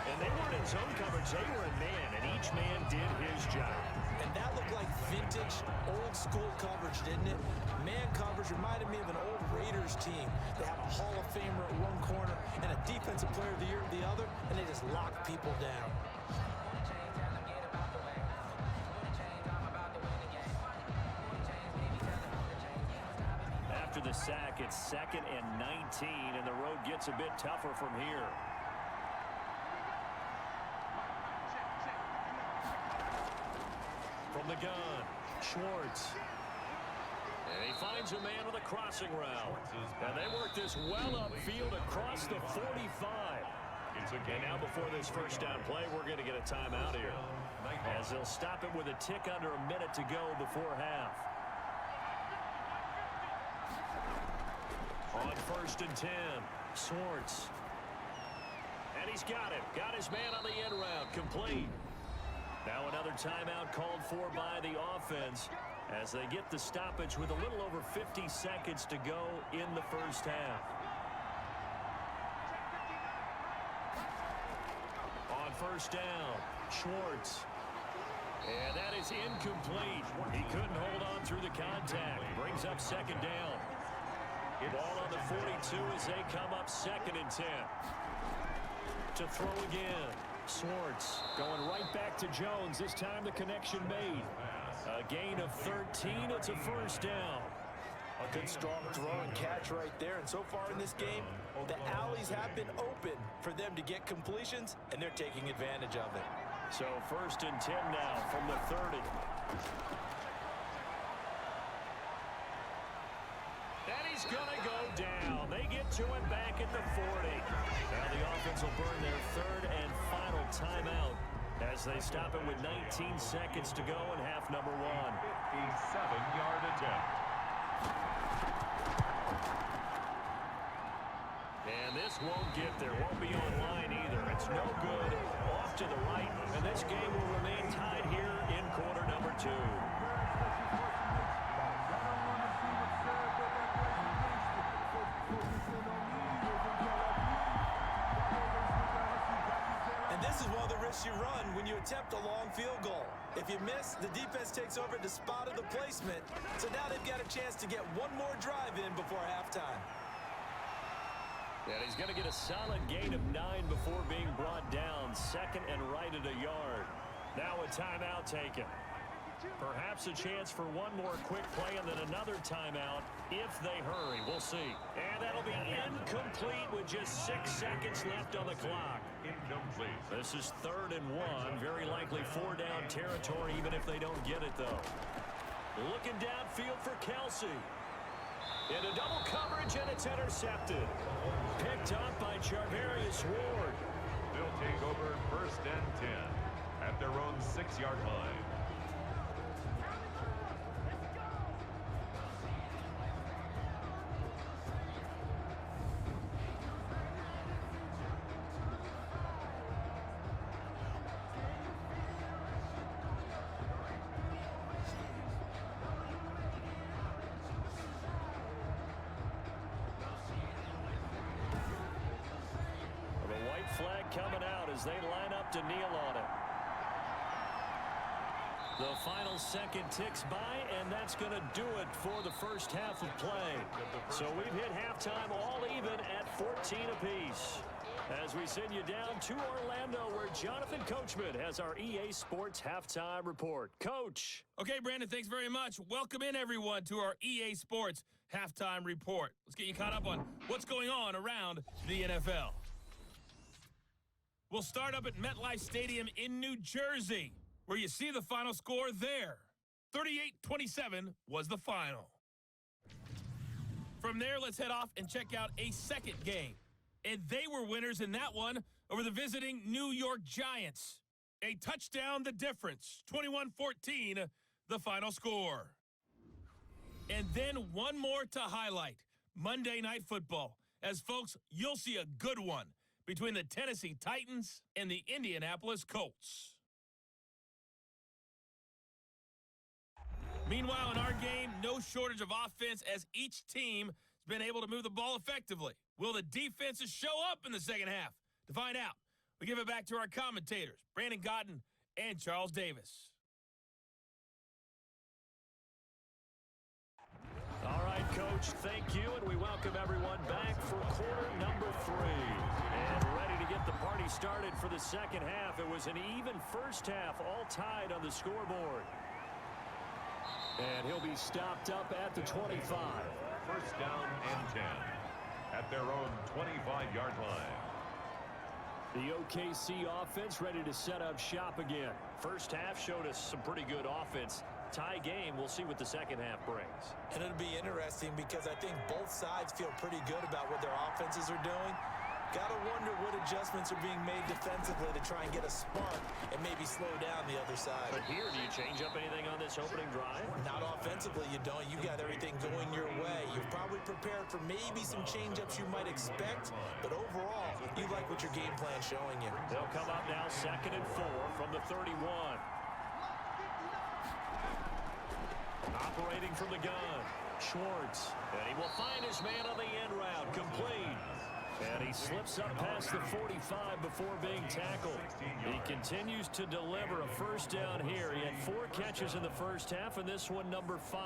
And they weren't in zone coverage. They were in man, and each man did his job. And that looked like vintage, old-school coverage, didn't it? Man coverage reminded me of an old Raiders team. They have a Hall of Famer at one corner and a Defensive Player of the Year at the other, and they just lock people down. After the sack, it's 2nd and 19, and the road gets a bit tougher from here. From the gun, Schwartz. And he finds a man with a crossing route. And they work this well upfield across the 45. And now before this first down play, we're going to get a timeout here, as they'll stop it with a tick under a minute to go before half. On 1st and 10, Schwartz. And he's got it. Got his man on the end route, complete. Now another timeout called for by the offense as they get the stoppage with a little over 50 seconds to go in the first half. On 1st down, Schwartz. And that is incomplete. He couldn't hold on through the contact. Brings up 2nd down. Ball on the 42 as they come up 2nd and 10. To throw again. Schwartz going right back to Jones. This time the connection made. A gain of 13. It's a first down. A good strong throw and catch right there. And so far in this game, the alleys have been open for them to get completions, and they're taking advantage of it. So 1st and 10 now from the 30. And he's going to go down. They get to him back at the 40. Now the offense will burn their 3rd and final timeout as they stop it with 19 seconds to go in half number 1. 57-yard attempt. And this won't get there. Won't be online either. It's no good. Off to the right. And this game will remain tied here in quarter number 2. This is one of the risks you run when you attempt a long field goal. If you miss, the defense takes over the spot of the placement. So now they've got a chance to get one more drive in before halftime. And he's going to get a solid gain of 9 before being brought down. 2nd and right at a yard. Now a timeout taken. Perhaps a chance for one more quick play and then another timeout if they hurry. We'll see. And that'll be incomplete with just 6 seconds left on the clock. Incomplete. This is 3rd and 1. Very likely 4-down territory even if they don't get it, though. Looking downfield for Kelsey. Into double coverage, and it's intercepted. Picked up by Charvarius Ward. They'll take over 1st and 10 at their own 6-yard line. Flag coming out as they line up to kneel on it. The final second ticks by, and that's going to do it for the first half of play. So we've hit halftime all even at 14 apiece. As we send you down to Orlando, where Jonathan Coachman has our EA Sports Halftime Report. Coach. Okay, Brandon, thanks very much. Welcome in, everyone, to our EA Sports Halftime Report. Let's get you caught up on what's going on around the NFL. We'll start up at MetLife Stadium in New Jersey, where you see the final score there. 38-27 was the final. From there, let's head off and check out a second game. And they were winners in that one over the visiting New York Giants. A touchdown the difference, 21-14, the final score. And then one more to highlight, Monday Night Football. As folks, you'll see a good one between the Tennessee Titans and the Indianapolis Colts. Meanwhile, in our game, no shortage of offense as each team has been able to move the ball effectively. Will the defenses show up in the second half? To find out, we give it back to our commentators, Brandon Godden and Charles Davis. All right, Coach, thank you, and we welcome everyone back for quarter number 3. And ready to get the party started for the second half. It was an even first half, all tied on the scoreboard. And he'll be stopped up at the 25. 1st down and 10 at their own 25-yard line. The OKC offense ready to set up shop again. First half showed us some pretty good offense. Tie game, we'll see what the second half brings. And it'll be interesting because I think both sides feel pretty good about what their offenses are doing. Gotta wonder what adjustments are being made defensively to try and get a spark and maybe slow down the other side. But here, do you change up anything on this opening drive? Not offensively, you don't. You got everything going your way. You've probably prepared for maybe some change-ups you might expect, but overall, you like what your game plan's showing you. They'll come up now 2nd and 4 from the 31. Operating from the gun, Schwartz, and he will find his man on the end route, complete. And he slips up past the 45 before being tackled. He continues to deliver a first down here. He had 4 catches in the first half, and this one number 5.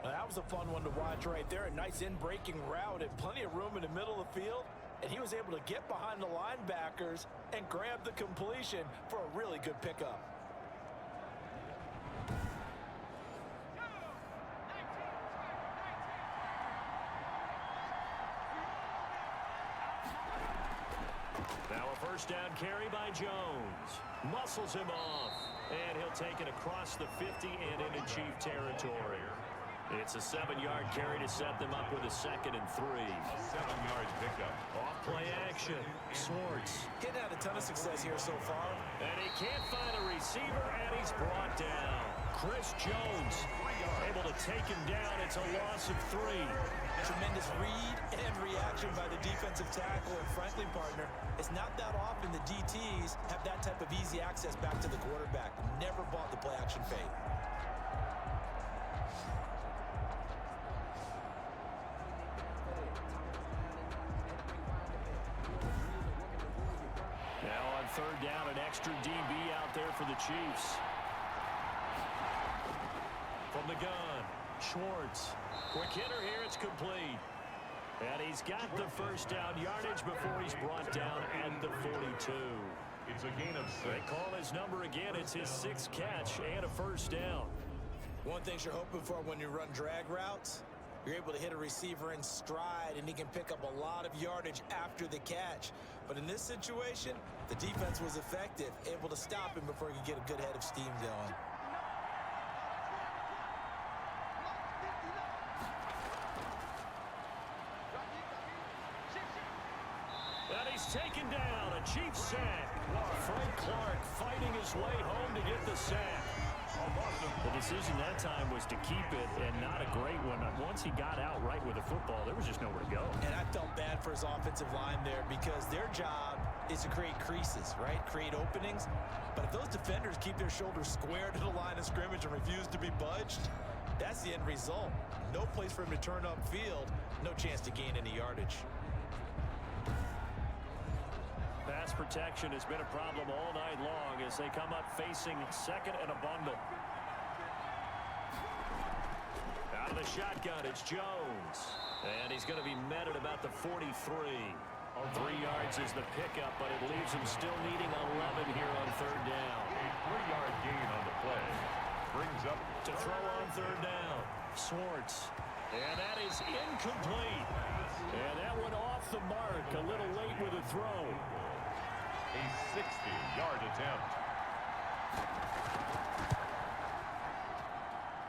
Well, that was a fun one to watch right there. A nice in-breaking route and plenty of room in the middle of the field. And he was able to get behind the linebackers and grab the completion for a really good pickup. Now a first down carry by Jones. Muscles him off. And he'll take it across the 50 and into Chief territory. It's a 7-yard carry to set them up with a 2nd and 3. 7-yard pickup. Off play action. Swartz. Getting had a ton of success here so far. And he can't find a receiver, and he's brought down. Chris Jones able to take him down. It's a loss of 3. Tremendous read and reaction by the defensive tackle. And frankly, partner, it's not that often the DTs have that type of easy access back to the quarterback. Never bought the play action fake. Now on 3rd down, an extra DB out there for the Chiefs. From the gun, Schwartz. Quick hitter here, it's complete. And he's got the first down yardage before he's brought down at the 42. It's a gain of 6. They call his number again. It's his 6th catch and a first down. One thing you're hoping for when you run drag routes, you're able to hit a receiver in stride, and he can pick up a lot of yardage after the catch. But in this situation, the defense was effective, able to stop him before he could get a good head of steam going. And he's taken down. A Chiefs sack. Frank Clark fighting his way home to get the sack. The decision that time was to keep it, and not a great one. Once he got out right with the football, there was just nowhere to go. And I felt bad for his offensive line there because their job is to create creases, right? Create openings. But if those defenders keep their shoulders square to the line of scrimmage and refuse to be budged, that's the end result. No place for him to turn upfield. No chance to gain any yardage. Pass protection has been a problem all night long as they come up facing second and a bundle. Out of the shotgun, it's Jones. And he's going to be met at about the 43. 3 yards is the pickup, but it leaves him still needing 11 here on third down. A 3-yard gain on the play. Brings up To throw on third down, Swartz. And that is incomplete. And that went off the mark a little late with a throw. a 60-yard attempt.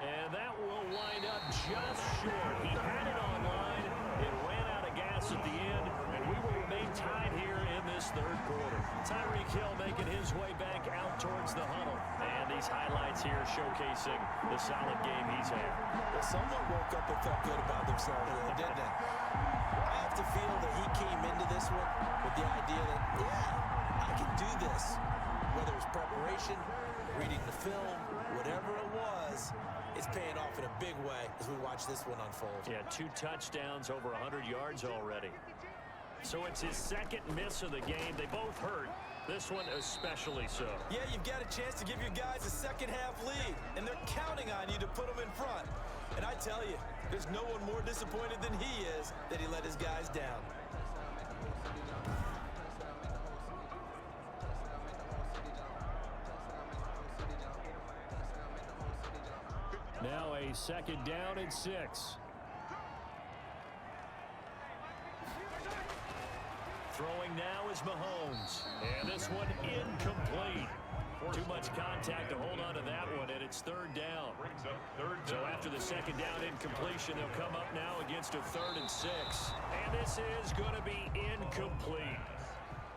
And that will wind up just short. He had it online. It ran out of gas at the end, and we will remain tied here in this third quarter. Tyreek Hill making his way back out towards the huddle. And these highlights here showcasing the solid game he's had. Well, someone woke up and felt good about themselves, didn't they? I have to feel that he came into this one with the idea that, yeah, I can do this. Whether it's preparation, reading the film, whatever it was, it's paying off in a big way as we watch this one unfold. Yeah, 2 touchdowns, over 100 yards already. So it's his second miss of the game. They both hurt. This one especially so. Yeah, you've got a chance to give your guys a second-half lead, and they're counting on you to put them in front. And I tell you, there's no one more disappointed than he is that he let his guys down. Now a second down and 6. Throwing now is Mahomes. And this one incomplete. Too much contact to hold on to that one, and it's third down. So after the second down incompletion, they'll come up now against a 3rd and 6. And this is going to be incomplete.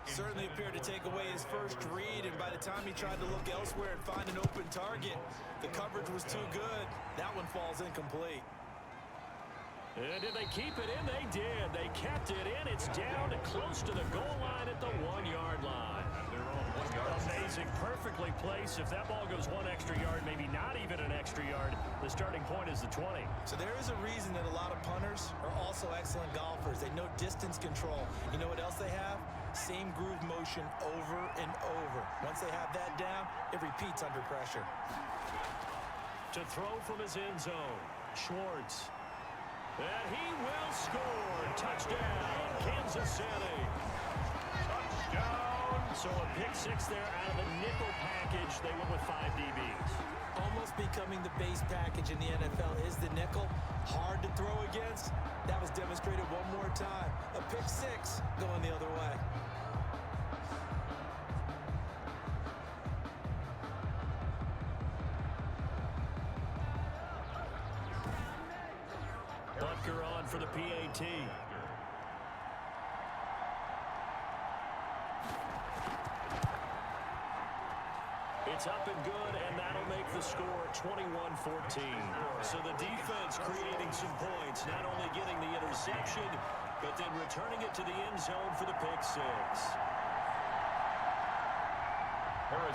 Certainly appeared to take away his first read, and by the time he tried to look elsewhere and find an open target, the coverage was too good. That one falls incomplete. And did they keep it in? They did. They kept it in. It's down and close to the goal line at the 1-yard line. Amazing. Perfectly placed. If that ball goes 1 extra yard, maybe not even an extra yard, the starting point is the 20. So there is a reason that a lot of punters are also excellent golfers. They know distance control. You know what else they have? Same groove motion over and over. Once they have that down, it repeats under pressure. To throw from his end zone, Schwartz. And he will score. Touchdown, Kansas City. Touchdown. So a pick 6 there out of the nickel package. They went with 5 DBs. Almost becoming the base package in the NFL is the nickel. Hard to throw against. That was demonstrated one more time. A pick 6 going the other way. Butker on for the PAT. It's up and good, and that'll make the score 21-14. So the defense creating some points, not only getting the interception, but then returning it to the end zone for the pick 6.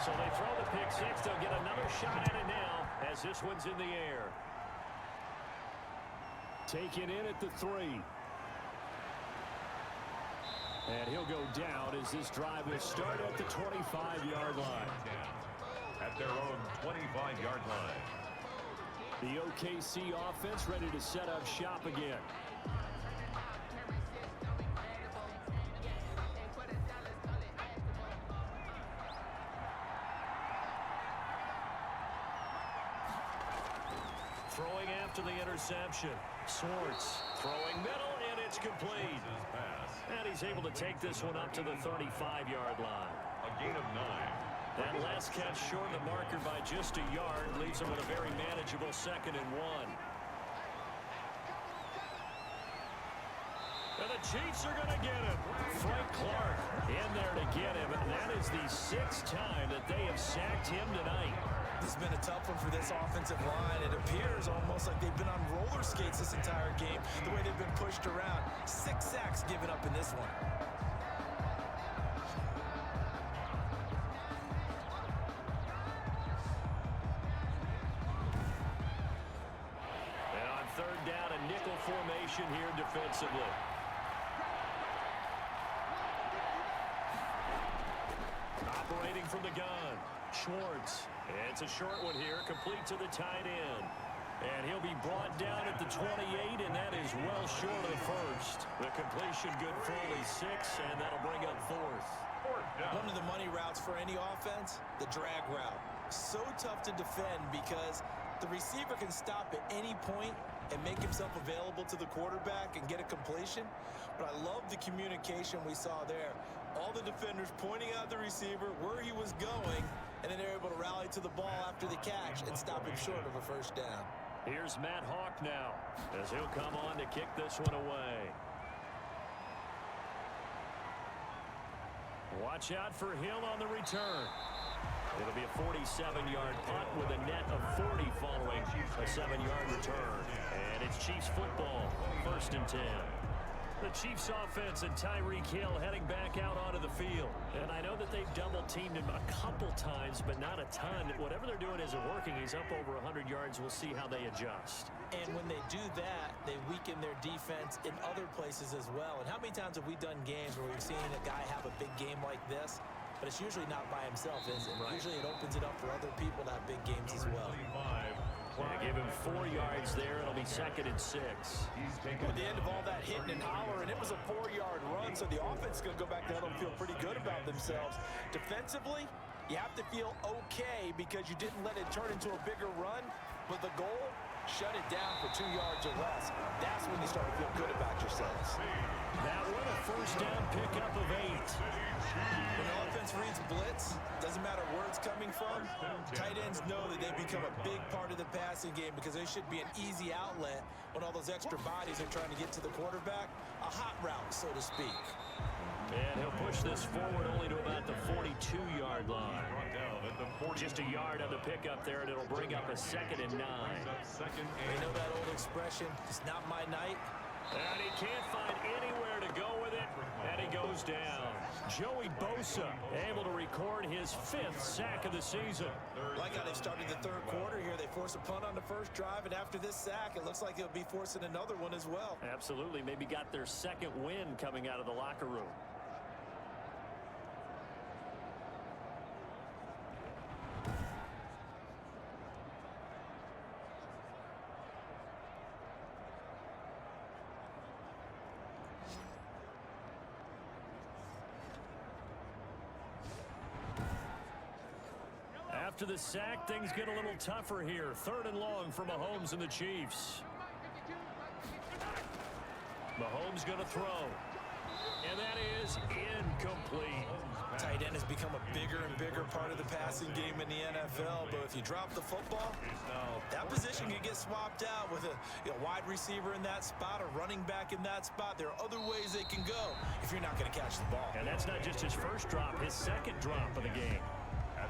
So they throw the pick 6. They'll get another shot at it now as this one's in the air. Taken in at the 3. And he'll go down as this drive will start at the 25-yard line. At their own 25-yard line. The OKC offense ready to set up shop again. throwing after the interception. Swartz throwing middle, and it's complete. And he's able to take this one up to the 35-yard line. A gain of 9. That last catch short of the marker by just a yard leaves him with a very manageable 2nd and 1. And the Chiefs are going to get him. Frank Clark in there to get him. And that is the 6th time that they have sacked him tonight. This has been a tough one for this offensive line. It appears almost like they've been on roller skates this entire game, the way they've been pushed around. 6 sacks given up in this one. And on 3rd down, a nickel formation here defensively. Operating from the gun, Schwartz. It's a short one here, complete to the tight end. And he'll be brought down at the 28, and that is well short of the first. The completion good for only 6, and that'll bring up 4th. One of the money routes for any offense, the drag route. So tough to defend because the receiver can stop at any point and make himself available to the quarterback and get a completion. But I love the communication we saw there. All the defenders pointing out the receiver, where he was going, and then they're able to rally to the ball after the catch and stop him short of a 1st down. Here's Matt Hawk now as he'll come on to kick this one away. Watch out for Hill on the return. It'll be a 47-yard punt with a net of 40 following a 7-yard return. And it's Chiefs football, 1st and 10. The Chiefs offense and Tyreek Hill heading back out onto the field. And I know that they've double-teamed him a couple times, but not a ton. Whatever they're doing isn't working. He's up over 100 yards. We'll see how they adjust. And when they do that, they weaken their defense in other places as well. And how many times have we done games where we've seen a guy have a big game like this? But it's usually not by himself, is it? Right. Usually it opens it up for other people to have big games as well. They give him 4 yards there. It'll be 2nd and 6. At the end of all that hitting and hollering, it was a 4-yard run, so the offense is going to go back there and feel pretty good about themselves. Defensively, you have to feel okay because you didn't let it turn into a bigger run, but the goal, shut it down for 2 yards or less. That's when you start to feel good about yourselves. That one a 1st down pickup of 8. When the offense reads blitz, doesn't matter where it's coming from, tight ends know that they become a big part of the passing game because they should be an easy outlet when all those extra bodies are trying to get to the quarterback. A hot route, so to speak. And he'll push this forward only to about the 42-yard line. Just a yard on the pickup there, and it'll bring up a 2nd and 9. They know that old expression, it's not my night. And he can't find anywhere to go with it, and he goes down. Joey Bosa able to record his 5th sack of the season. Like how they started the 3rd quarter here. They force a punt on the 1st drive, and after this sack, it looks like they'll be forcing another one as well. Absolutely. Maybe got their 2nd win coming out of the locker room. After the sack, things get a little tougher here. 3rd and long for Mahomes and the Chiefs. Mahomes going to throw. And that is incomplete. Tight end has become a bigger and bigger part of the passing game in the NFL, but if you drop the football, that position can get swapped out with a wide receiver in that spot, a running back in that spot. There are other ways they can go if you're not going to catch the ball. And that's not just his 1st drop, his 2nd drop of the game.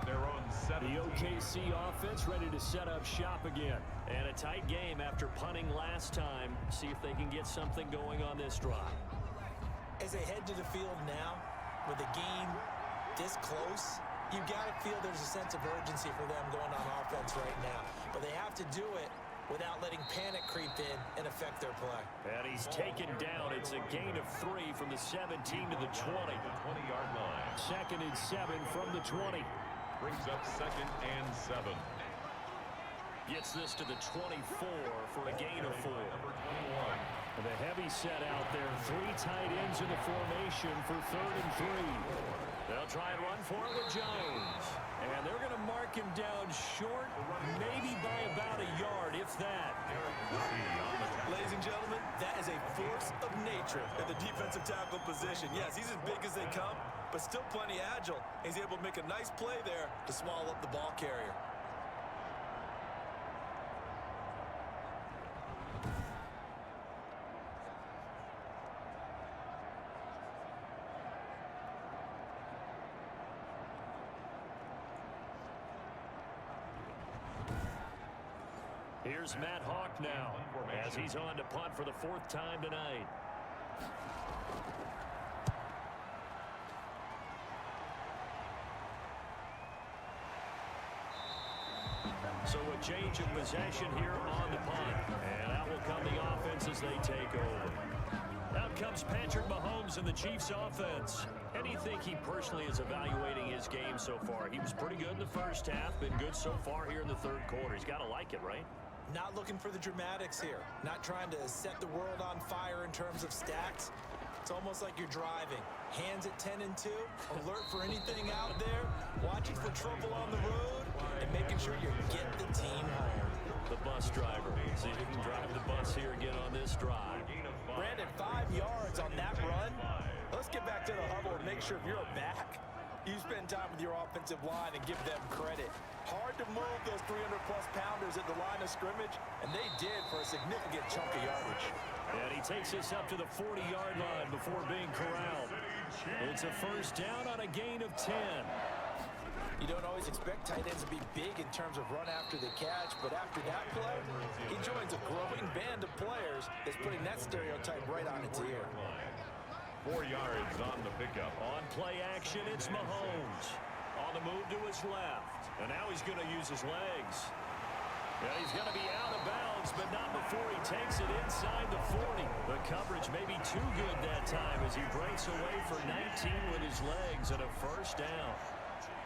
Their own the OKC offense ready to set up shop again. And a tight game after punting last time. See if they can get something going on this drive. As they head to the field now, with the game this close, you've got to feel there's a sense of urgency for them going on offense right now. But they have to do it without letting panic creep in and affect their play. And he's taken down. It's a gain of 3 from the 17 to the 20. 20-yard line. 2nd and 7 from the 20. Brings up 2nd and 7. Gets this to the 24 for a gain of 4. The heavy set out there. 3 tight ends in the formation for 3rd and 3. They'll try and run for it with Jones. And they're going to mark him down short, maybe by about a yard, if that. Ladies and gentlemen, that is a force of nature in the defensive tackle position. Yes, he's as big as they come, but still plenty agile. He's able to make a nice play there to swallow up the ball carrier. Here's Matt Hawk now as he's on to punt for the 4th time tonight. So a change of possession here on the punt. And out will come the offense as they take over. Out comes Patrick Mahomes in the Chiefs offense. And you think he personally is evaluating his game so far? He was pretty good in the first half, been good so far here in the 3rd quarter. He's got to like it, right? Not looking for the dramatics here. Not trying to set the world on fire in terms of stats. It's almost like you're driving. Hands at 10 and 2, alert for anything out there, watching for trouble on the road, and making sure you get the team home. The bus driver. See if he can drive the bus here again on this drive. Brandon, 5 yards on that run. Let's get back to the huddle and make sure if you're a back, you spend time with your offensive line and give them credit. Hard to move those 300-plus pounders at the line of scrimmage, and they did for a significant chunk of yardage. And he takes us up to the 40-yard line before being corralled. It's a 1st down on a gain of 10. You don't always expect tight ends to be big in terms of run after the catch, but after that play, he joins a growing band of players that's putting that stereotype right on its ear. 4 yards on the pickup. On play action, it's Mahomes. On the move to his left. And now he's going to use his legs. And he's going to be out of bounds, but not before he takes it inside the 40. The coverage may be too good that time as he breaks away for 19 with his legs and a 1st down.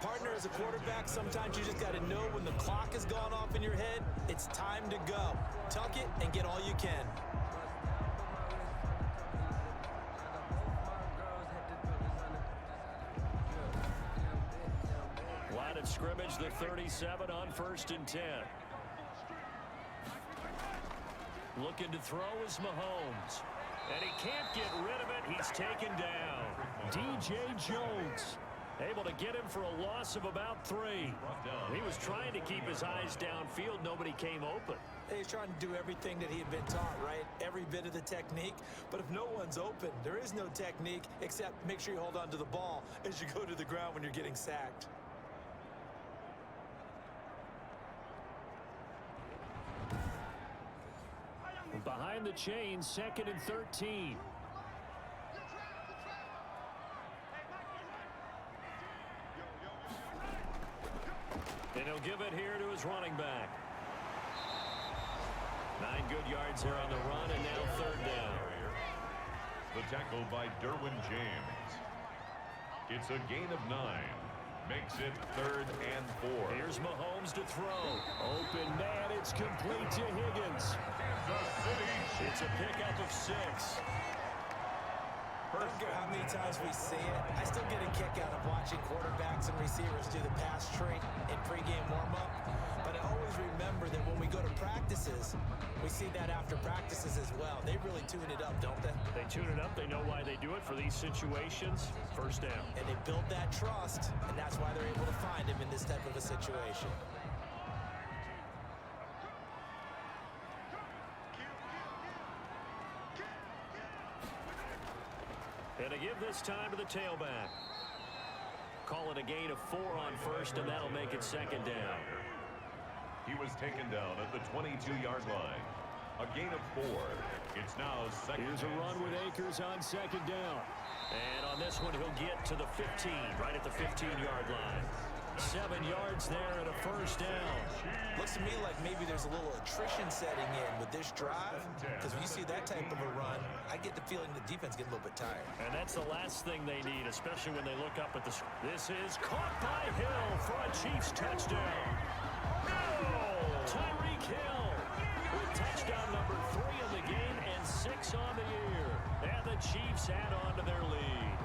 Partner, as a quarterback, sometimes you just got to know when the clock has gone off in your head, it's time to go. Tuck it and get all you can. Line of scrimmage, the 37 on 1st and 10. Looking to throw is Mahomes. And he can't get rid of it. He's taken down. DJ Jones able to get him for a loss of about 3. He was trying to keep his eyes downfield. Nobody came open. He's trying to do everything that he had been taught, right? Every bit of the technique. But if no one's open, there is no technique except make sure you hold on to the ball as you go to the ground when you're getting sacked. Behind the chains, 2nd and 13. And he'll give it here to his running back. 9 good yards there on the run, and now 3rd down. The tackle by Derwin James. It's a gain of 9. Makes it 3rd and 4. Here's Mahomes to throw. Open man, it's complete to Higgins. It's a pickup of 6. I don't care how many times we see it, I still get a kick out of watching quarterbacks and receivers do the pass tree in pregame warm-up. But I always remember that when we go to practices, we see that after practices as well. They really tune it up, don't they? They tune it up. They know why they do it for these situations. 1st down. And they build that trust, and that's why they're able to find him in this type of a situation. And to give this time to the tailback. Call it a gain of 4 on 1st, and that'll make it 2nd down. He was taken down at the 22-yard line. A gain of 4. It's now 2nd. Here's a run with Akers on 2nd down. And on this one, he'll get to the 15, right at the 15-yard line. 7 yards there and a 1st down. Looks to me like maybe there's a little attrition setting in with this drive, because when you see that type of a run, I get the feeling the defense gets a little bit tired. And that's the last thing they need, especially when they look up at the... This is caught by Hill for a Chiefs touchdown. No! Tyreek Hill with touchdown number 3 in the game and 6 on the year. And the Chiefs add on to their lead.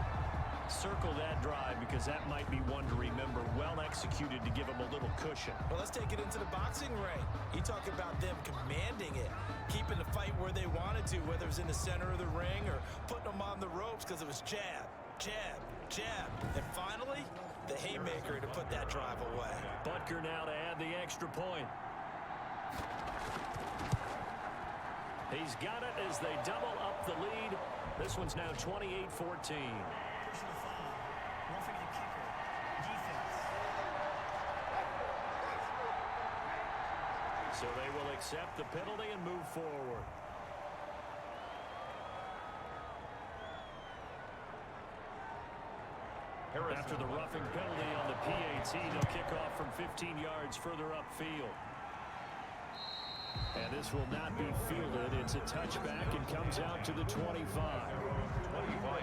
Circle that drive because because that might be one to remember. Well executed to give him a little cushion. Well, let's take it into the boxing ring. You talk about them commanding it, keeping the fight where they wanted to, whether it was in the center of the ring or putting them on the ropes because it was jab, jab, jab. And finally, the haymaker to put that drive away. Butker now to add the extra point. He's got it as they double up the lead. This one's now 28-14. Personal foul. Roughing the kicker. Defense. So they will accept the penalty and move forward. After the roughing penalty on the PAT, they'll kick off from 15 yards further upfield. And this will not be fielded. It's a touchback and comes out to the 25.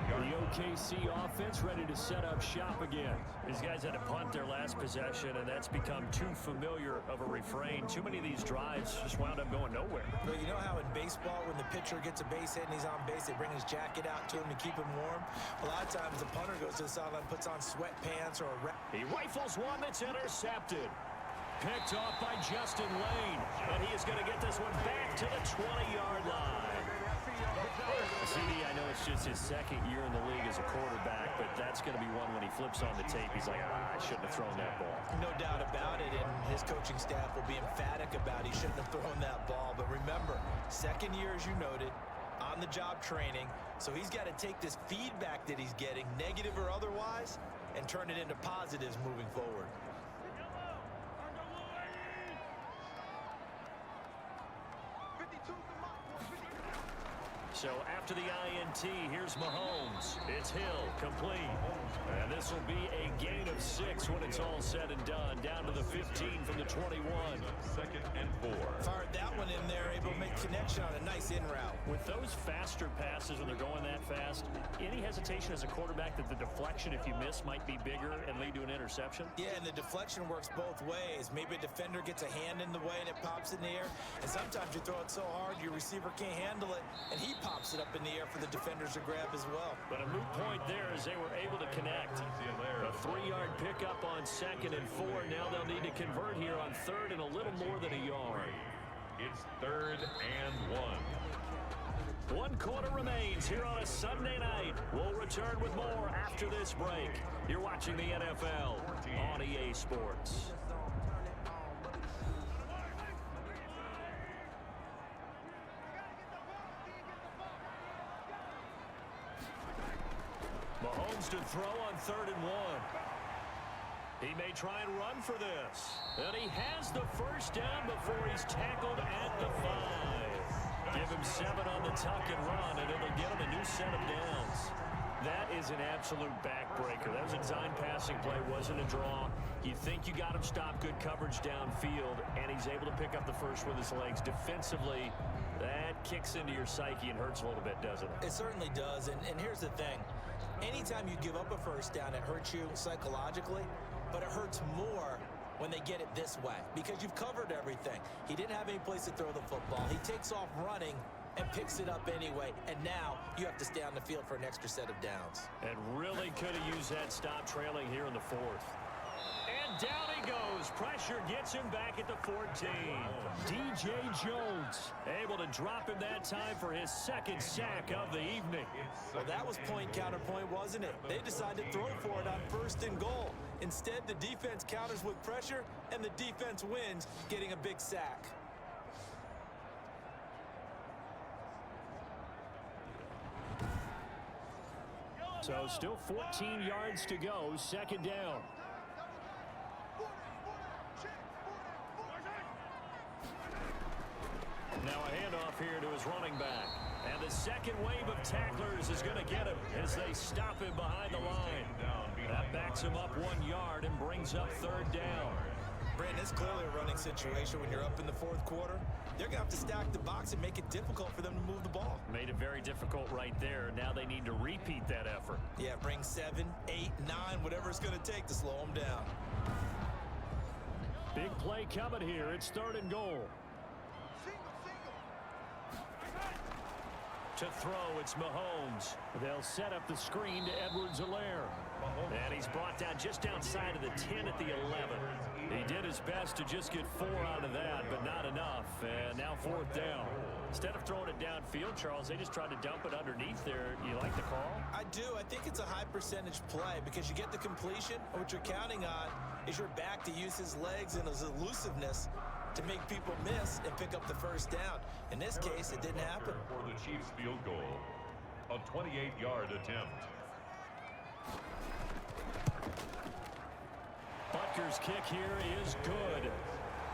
The OKC offense ready to set up shop again. These guys had to punt their last possession, and that's become too familiar of a refrain. Too many of these drives just wound up going nowhere. Well, you know how in baseball, when the pitcher gets a base hit and he's on base, they bring his jacket out to him to keep him warm? A lot of times the punter goes to the sideline, puts on sweatpants or a... He rifles one that's intercepted. Picked off by Justin Lane. And he is going to get this one back to the 20-yard line. CD, I know it's just his second year in the league as a quarterback, but that's going to be one when he flips on the tape. He's like, I shouldn't have thrown that ball. No doubt about it, and his coaching staff will be emphatic about he shouldn't have thrown that ball. But remember, second year, as you noted, on-the-job training, so he's got to take this feedback that he's getting, negative or otherwise, and turn it into positives moving forward. So after the INT, here's Mahomes. It's Hill, complete. And this will be a gain of 6 when it's all said and done. Down to the 15 from the 21. 2nd and 4. Fired that one in there, able to make connection on a nice in route. With those faster passes when they're going that fast, any hesitation as a quarterback that the deflection, if you miss, might be bigger and lead to an interception? Yeah, and the deflection works both ways. Maybe a defender gets a hand in the way and it pops in the air. And sometimes you throw it so hard your receiver can't handle it, and he pops it up in the air for the defenders to grab as well. But a moot point there as they were able to connect. A 3-yard pickup on 2nd and 4. Now they'll need to convert here on 3rd and a little more than a yard. It's 3rd and 1. 1 quarter remains here on a Sunday night. We'll return with more after this break. You're watching the NFL on EA Sports. Mahomes to throw on 3rd and 1. He may try and run for this. And he has the first down before he's tackled at the 5. Give him 7 on the tuck and run, and it'll get him a new set of downs. That is an absolute backbreaker. That was a design passing play, wasn't a draw. You think you got him stopped, good coverage downfield, and he's able to pick up the first with his legs. Defensively, that kicks into your psyche and hurts a little bit, doesn't it? It certainly does, and here's the thing. Anytime you give up a first down, it hurts you psychologically, but it hurts more when they get it this way because you've covered everything. He didn't have any place to throw the football. He takes off running and picks it up anyway, and now you have to stay on the field for an extra set of downs. And really could have used that stop trailing here in the 4th. And down he goes. Pressure gets him back at the 14. DJ Jones able to drop him that time for his 2nd sack of the evening. Well, that was point counterpoint, wasn't it? They decided to throw for it on 1st and goal. Instead, the defense counters with pressure, and the defense wins, getting a big sack. So still 14 yards to go, 2nd down. Now a handoff here to his running back. And the second wave of tacklers is going to get him as they stop him behind the line. That backs him up 1 yard and brings up 3rd down. Brandon, it's clearly a running situation when you're up in the 4th quarter. They're going to have to stack the box and make it difficult for them to move the ball. Made it very difficult right there. Now they need to repeat that effort. Yeah, bring 7, 8, 9, whatever it's going to take to slow them down. Big play coming here. It's 3rd and goal. To throw, it's Mahomes. They'll set up the screen to Edwards-Helaire. And he's brought down just outside of the 10 at the 11. He did his best to just get 4 out of that, but not enough. And now 4th down. Instead of throwing it downfield, Charles, they just tried to dump it underneath there. You like the call? I do. I think it's a high percentage play because you get the completion, and what you're counting on is your back to use his legs and his elusiveness to make people miss and pick up the first down. In this case, it didn't happen. For the Chiefs field goal, a 28-yard attempt. Butker's kick here is good.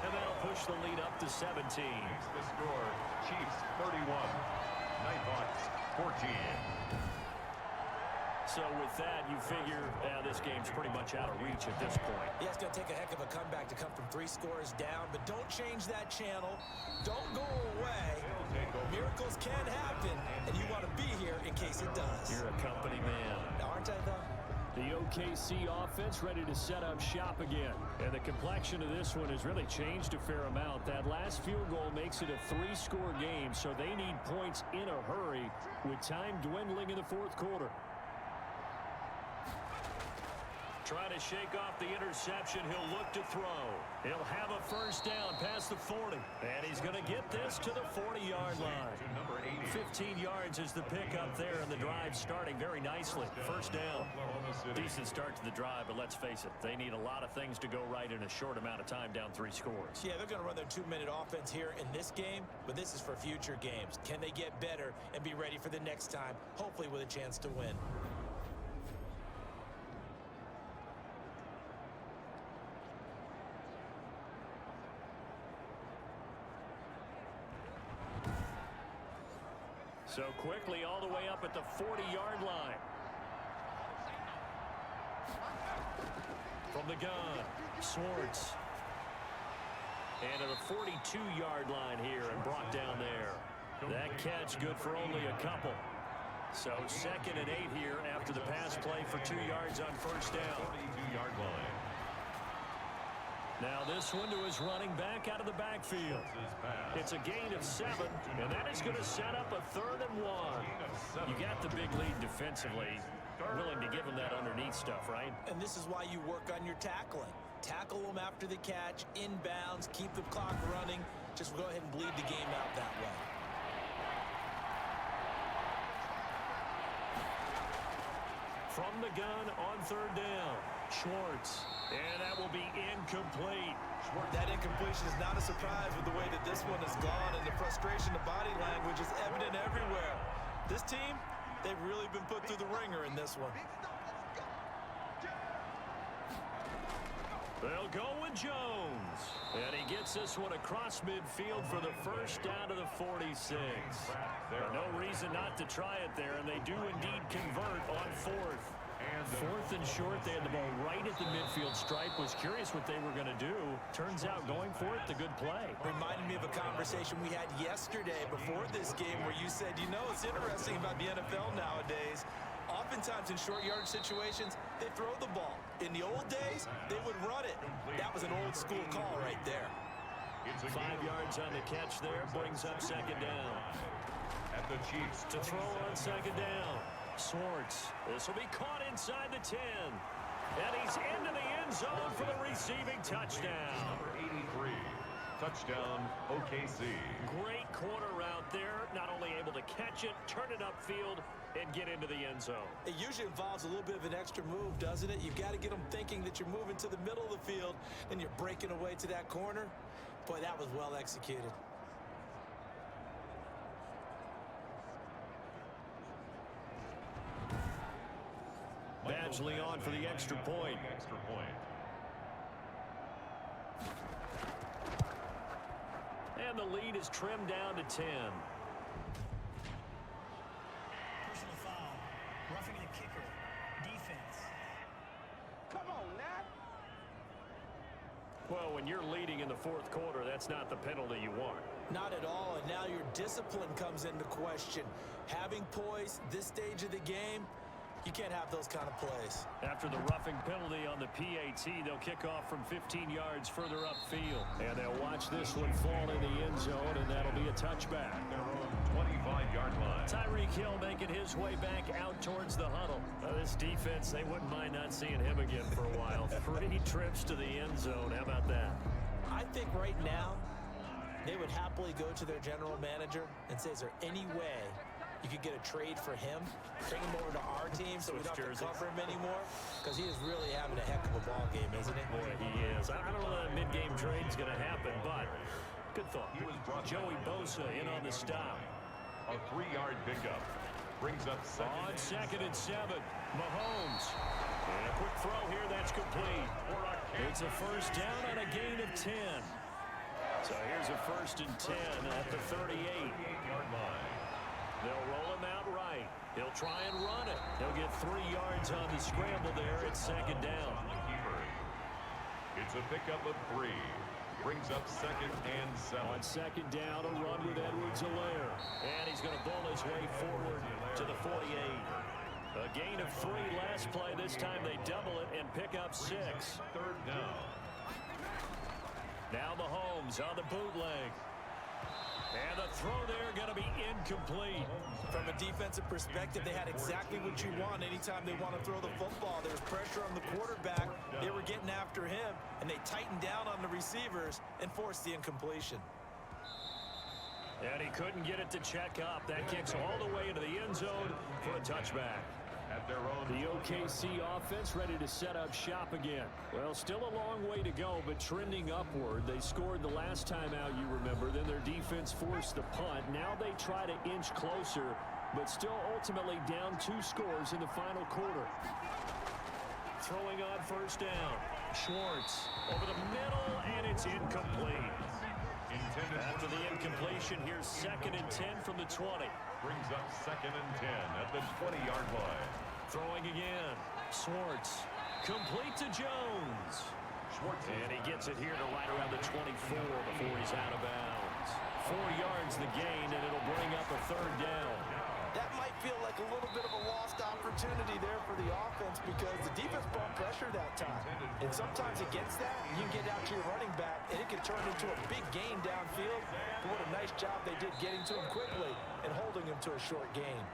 And that'll push the lead up to 17. Makes the score, Chiefs 31, Nighthawks 14. So with that, you figure this game's pretty much out of reach at this point. Yeah, it's going to take a heck of a comeback to come from 3 scores down, but don't change that channel. Don't go away. Miracles can happen, and you want to be here in case it does. You're a company man. Aren't I, though? The OKC offense ready to set up shop again. And the complexion of this one has really changed a fair amount. That last field goal makes it a 3-score game, so they need points in a hurry with time dwindling in the 4th quarter. Trying to shake off the interception. He'll look to throw. He'll have a first down past the 40. And he's going to get this to the 40-yard line. 15 yards is the pickup there, and the drive starting very nicely. First down. Decent start to the drive, but let's face it, they need a lot of things to go right in a short amount of time down 3 scores. Yeah, they're going to run their 2-minute offense here in this game, but this is for future games. Can they get better and be ready for the next time, hopefully with a chance to win? So quickly all the way up at the 40-yard line. From the gun, Swartz. And at the 42-yard line here and brought down there. That catch good for only a couple. So 2nd and 8 here after the pass play for 2 yards on first down. 42-yard line. Now this one to his running back out of the backfield. It's a gain of 7, and that is going to set up a 3rd and 1. You got the big lead defensively. Willing to give him that underneath stuff, right? And this is why you work on your tackling. Tackle them after the catch, inbounds, keep the clock running. Just go ahead and bleed the game out that way. From the gun on 3rd down, Schwartz. And that will be incomplete. That incompletion is not a surprise with the way that this one has gone, and the frustration, the body language is evident everywhere. This team, they've really been put through the ringer in this one. They'll go with Jones. And he gets this one across midfield for the first down to the 46. No reason not to try it there, and they do indeed convert on 4th. 4th and short, they had the ball right at the midfield stripe. Was curious what they were going to do. Turns out going for it, the good play. Reminded me of a conversation we had yesterday before this game where you said, you know, it's interesting about the NFL nowadays. Oftentimes in short yardage situations, they throw the ball. In the old days, they would run it. That was an old school call right there. 5 yards on the catch there, brings up 2nd down. At the Chiefs To throw on 2nd down. Swartz. This will be caught inside the 10. And he's into the end zone for the receiving touchdown. Number 83. Touchdown, OKC. Great corner route there. Not only able to catch it, turn it upfield, and get into the end zone. It usually involves a little bit of an extra move, doesn't it? You've got to get them thinking that you're moving to the middle of the field and you're breaking away to that corner. Boy, that was well executed. Badgley on for the extra point. Extra point. And the lead is trimmed down to 10. Personal foul. Roughing the kicker. Defense. Come on, Nat. Well, when you're leading in the 4th quarter, that's not the penalty you want. Not at all, and now your discipline comes into question. Having poise this stage of the game, You can't have those kind of plays. After the roughing penalty on the PAT, they'll kick off from 15 yards further upfield. And they'll watch this one fall in the end zone, and that'll be a touchback. Their own 25-yard line. Tyreek Hill making his way back out towards the huddle. This defense, they wouldn't mind not seeing him again for a while. 3 trips to the end zone. How about that? I think right now they would happily go to their general manager and say, is there any way you could get a trade for him, bring him over to our team so we don't have to cover him anymore? Because he is really having a heck of a ball game, isn't he? Boy, he is. I don't know that mid-game trade's going to happen, but good thought. Joey Bosa in on the stop. A 3-yard pickup. Brings up on 2nd and 7. Mahomes. And a quick throw here. That's complete. It's a first down on a gain of 10. So here's a 1st and 10 at the 38-yard line. They'll roll him out right. He'll try and run it. He'll get 3 yards on the scramble there at 2nd down. It's a pickup of 3. Brings up 2nd and 7. On 2nd down, a run with Edwards-Helaire. And he's going to bull his way forward to the 48. A gain of 3 last play. This time they double it and pick up 6. 3rd down. Now Mahomes on the bootleg. And the throw there going to be incomplete. From a defensive perspective, they had exactly what you want anytime they want to throw the football. There was pressure on the quarterback. They were getting after him, and they tightened down on the receivers and forced the incompletion. And he couldn't get it to check up. That kicks all the way into the end zone for a touchback. At their own. The OKC offense ready to set up shop again. Well, still a long way to go, but trending upward. They scored the last time out, you remember. Then their defense forced the punt. Now they try to inch closer, but still ultimately down 2 scores in the final quarter. Throwing on 1st down. Schwartz over the middle, and it's incomplete. After the incompletion, here's 2nd and 10 from the 20. Brings up 2nd and 10 at the 20-yard line. Throwing again. Schwartz. Complete to Jones. Schwartz. And he gets it here to right around the 24 before he's out of bounds. 4 yards the gain, and it'll bring up a 3rd down. That might feel like a little bit of a lost opportunity there for the offense because the defense brought pressure that time. And sometimes against that, you can get out to your running back, and it can turn into a big gain downfield. But what a nice job they did getting to him quickly and holding him to a short gain.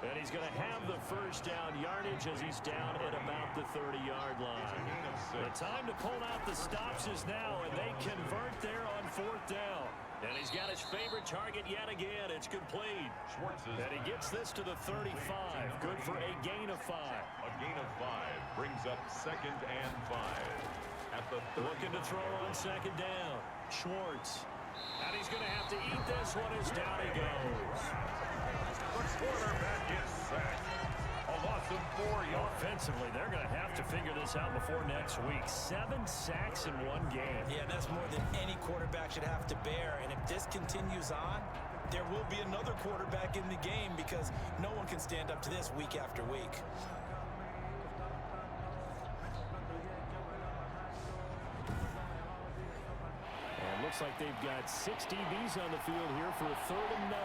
And he's going to have the 1st down yardage as he's down at about the 30-yard line. The time to pull out the stops is now, and they convert there on 4th down. And he's got his favorite target yet again. It's complete. And he gets this to the 35. Good for a gain of 5. A gain of 5 brings up 2nd and 5. At the 30. Looking to throw on 2nd down. Schwartz. And he's going to have to eat this one as down he goes. The quarterback is sacked. A loss of 4 yards. Offensively, they're going to have to figure this out before next week. 7 sacks in 1 game. Yeah, that's more than any quarterback should have to bear. And if this continues on, there will be another quarterback in the game because no one can stand up to this week after week. And looks like they've got 6 DBs on the field here for a 3rd and 9.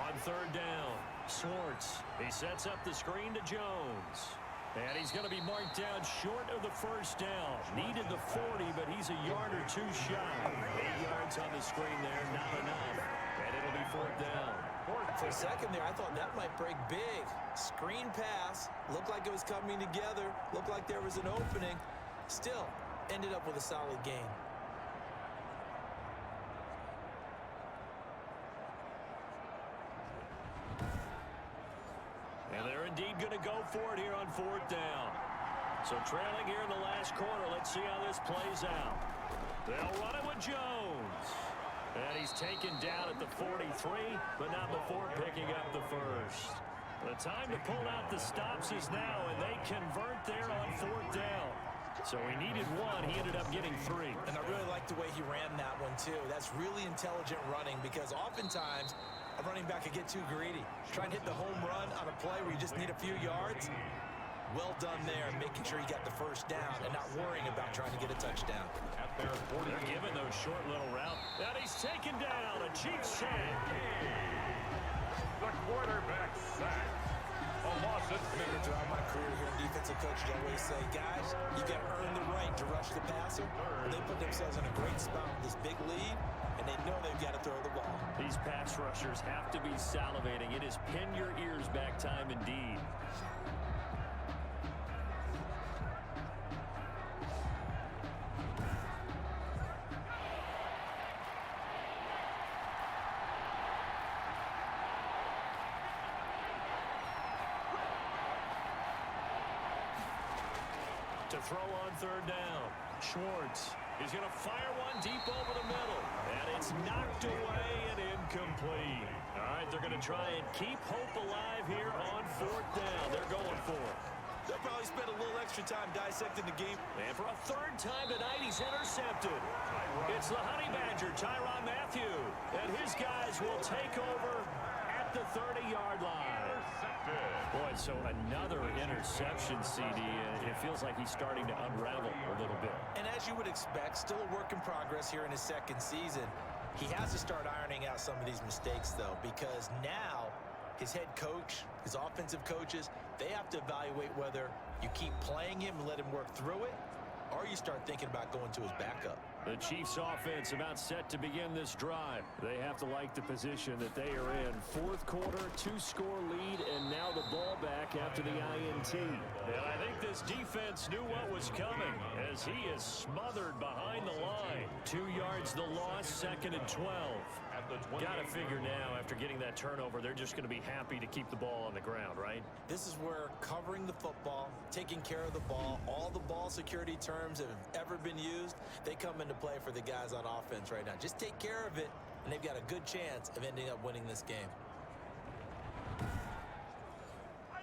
On 3rd down, Schwartz. He sets up the screen to Jones. And he's going to be marked down short of the 1st down. Needed the 40, but he's a yard or 2 shy. 8 yards on the screen there, not enough. And it'll be 4th down. For a second there, I thought that might break big. Screen pass. Looked like it was coming together. Looked like there was an opening. Still, ended up with a solid game. And they're indeed going to go for it here on 4th down. So trailing here in the last quarter. Let's see how this plays out. They'll run it with Jones. And he's taken down at the 43, but not before picking up the 1st. The time to pull out the stops is now, and they convert there on 4th down. So he needed 1. He ended up getting 3. And I really like the way he ran that one, too. That's really intelligent running because oftentimes a running back could get too greedy. Try and hit the home run on a play where you just need a few yards. Well done there, making sure you got the 1st down and not worrying about trying to get a touchdown. At their 40. They're giving those short little routes. And he's taken down. A cheap sack. The quarterback sacked. A loss at 6. Throughout my career here in defensive coaching, I always say, guys, you got to earn the right to rush the passer. And they put themselves in a great spot with this big lead, and they know they've got to throw the ball. These pass rushers have to be salivating. It is pin your ears back time indeed. To throw on third down. Schwartz is going to fire one deep over the middle. And it's knocked away and incomplete. All right, they're going to try and keep hope alive here on fourth down. They're going for it. They'll probably spend a little extra time dissecting the game. And for a third time tonight, he's intercepted. It's the Honey Badger, Tyrann Mathieu. And his guys will take over at the 30-yard line. Boy, so another interception, CD. It feels like he's starting to unravel a little bit. And as you would expect, still a work in progress here in his second season. He has to start ironing out some of these mistakes, though, because now his head coach, his offensive coaches, they have to evaluate whether you keep playing him and let him work through it, or you start thinking about going to his backup. The Chiefs offense about set to begin this drive. They have to like the position that they are in. Fourth quarter, 2-score lead, and now the ball back after the INT. And I think this defense knew what was coming as he is smothered behind the line. 2 yards the loss, 2nd and 12. Got to figure now, after getting that turnover, they're just going to be happy to keep the ball on the ground, right? This is where covering the football, taking care of the ball, all the ball security terms that have ever been used, they come into play for the guys on offense right now. Just take care of it, and they've got a good chance of ending up winning this game.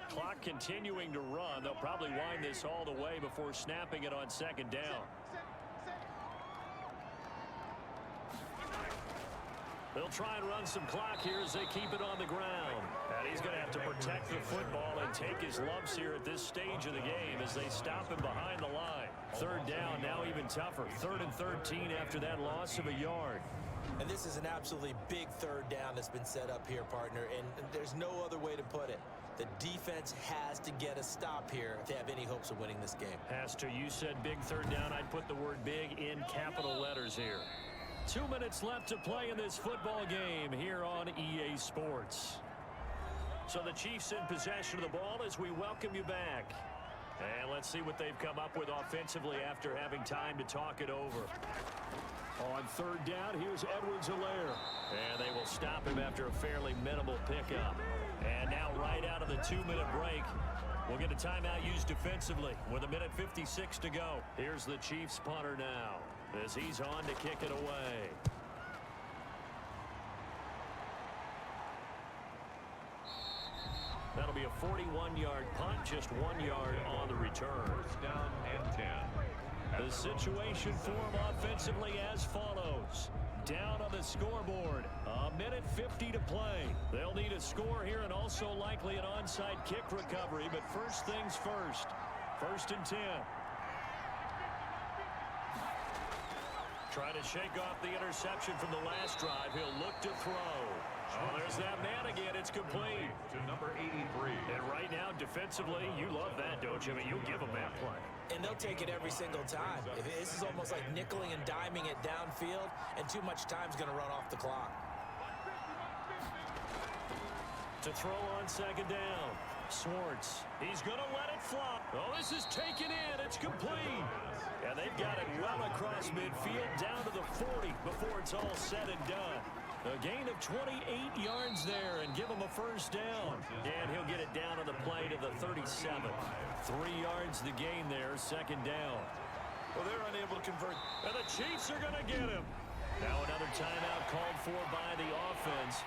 Clock continuing to run. They'll probably wind this all the way before snapping it on 2nd down. They'll try and run some clock here as they keep it on the ground. And he's going to have to protect the football and take his lumps here at this stage of the game as they stop him behind the line. 3rd down, now even tougher. 3rd and 13 after that loss of a yard. And this is an absolutely big 3rd down that's been set up here, partner, and there's no other way to put it. The defense has to get a stop here if they have any hopes of winning this game. Has to. You said big 3rd down. I'd put the word big in capital letters here. 2 minutes left to play in this football game here on EA Sports. So the Chiefs in possession of the ball as we welcome you back. And let's see what they've come up with offensively after having time to talk it over. On 3rd down, here's Edwards-Helaire. And they will stop him after a fairly minimal pickup. And now right out of the 2-minute break, we'll get a timeout used defensively with 1:56 to go. Here's the Chiefs punter now as he's on to kick it away. That'll be a 41-yard punt, just 1 yard on the return. 1st down and 10. The situation for him offensively as follows. Down on the scoreboard, 1:50 to play. They'll need a score here and also likely an onside kick recovery, but first things first. 1st and 10. Trying to shake off the interception from the last drive. He'll look to throw. Oh, there's that man again. It's complete. To number 83. And right now, defensively, you love that, don't you? I mean, you'll give them that play. And they'll take it every single time. This is almost like nickeling and diming it downfield, and too much time's going to run off the clock. To throw on 2nd down. Schwartz. He's going to let it fly. Oh, this is taken in. It's complete. And they've got it well across midfield down to the 40 before it's all said and done. A gain of 28 yards there and give him a 1st down. And he'll get it down on the play to the 37. 3 yards the gain there, 2nd down. Well, they're unable to convert. And the Chiefs are going to get him. Now another timeout called for by the offense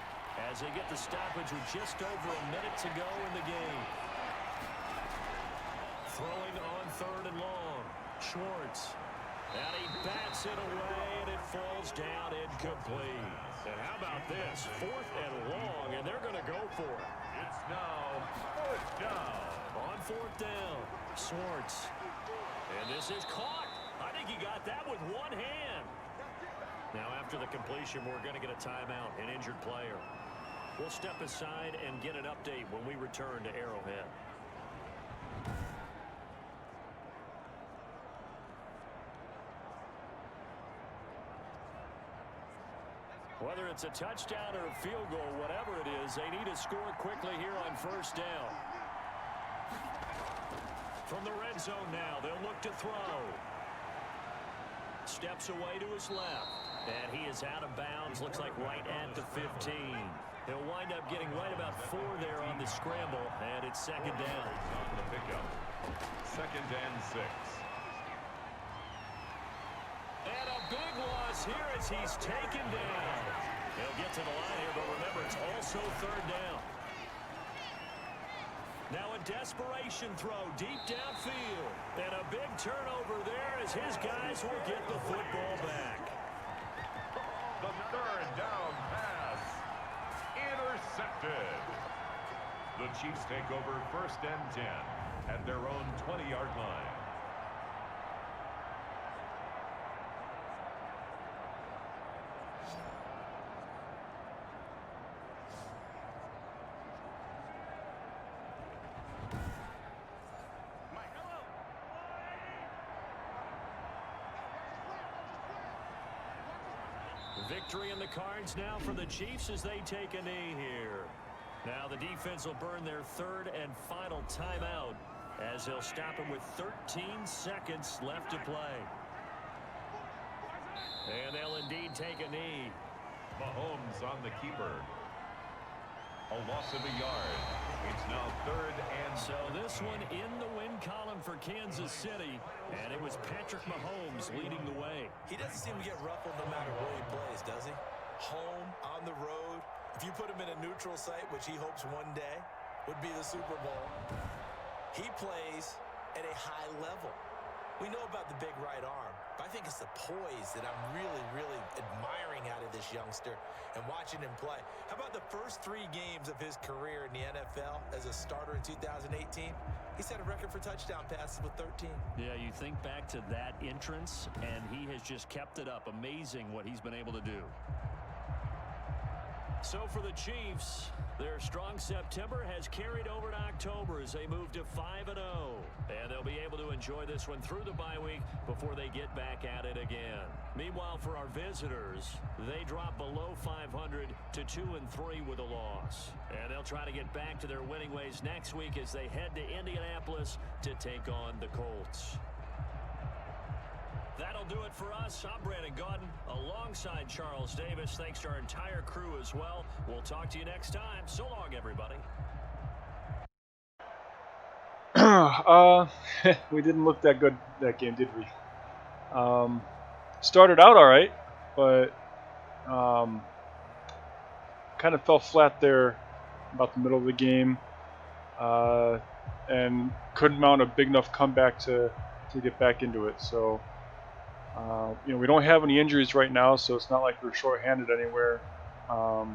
as they get the stoppage with just over a minute to go in the game. Throwing on 3rd and long. Schwartz. And he bats it away, and it falls down incomplete. And how about this? 4th and long, and they're going to go for it. It's now 4th down. On 4th down, Schwartz. And this is caught. I think he got that with one hand. Now, after the completion, we're going to get a timeout, an injured player. We'll step aside and get an update when we return to Arrowhead. Whether it's a touchdown or a field goal, whatever it is, they need to score quickly here on first down. From the red zone now, they'll look to throw. Steps away to his left. And he is out of bounds, looks like right at the 15. He'll wind up getting right about 4 there on the scramble, and it's second down. On the pickup. 2nd and 6. And a big loss here as he's taken down. He'll get to the line here, but remember, it's also third down. Now a desperation throw deep downfield. And a big turnover there as his guys will get the football back. The 3rd down pass. Intercepted. The Chiefs take over 1st and 10 at their own 20-yard line. Victory in the cards now for the Chiefs as they take a knee here. Now the defense will burn their 3rd and final timeout as they'll stop him with 13 seconds left to play. And they'll indeed take a knee. Mahomes on the keeper. A loss of a yard. It's now 3rd and So this one in the win column for Kansas City, and it was Patrick Mahomes leading the way. He doesn't seem to get ruffled no matter where he plays, does he? Home, on the road. If you put him in a neutral site, which he hopes one day would be the Super Bowl, he plays at a high level. We know about the big right arm, but I think it's the poise that I'm really, really admiring out of this youngster and watching him play. How about the first 3 games of his career in the NFL as a starter in 2018? He set a record for touchdown passes with 13. Yeah, you think back to that entrance, and he has just kept it up. Amazing what he's been able to do. So for the Chiefs, their strong September has carried over to October as they move to 5-0. And they'll be able to enjoy this one through the bye week before they get back at it again. Meanwhile, for our visitors, they drop below 500 to 2-3 with a loss. And they'll try to get back to their winning ways next week as they head to Indianapolis to take on the Colts. That'll do it for us. I'm Brandon Gaudin alongside Charles Davis. Thanks to our entire crew as well. We'll talk to you next time. So long, everybody. We didn't look that good that game, did we? Started out all right, but kind of fell flat there about the middle of the game, and couldn't mount a big enough comeback to get back into it. So. We don't have any injuries right now, so it's not like we're short-handed anywhere. So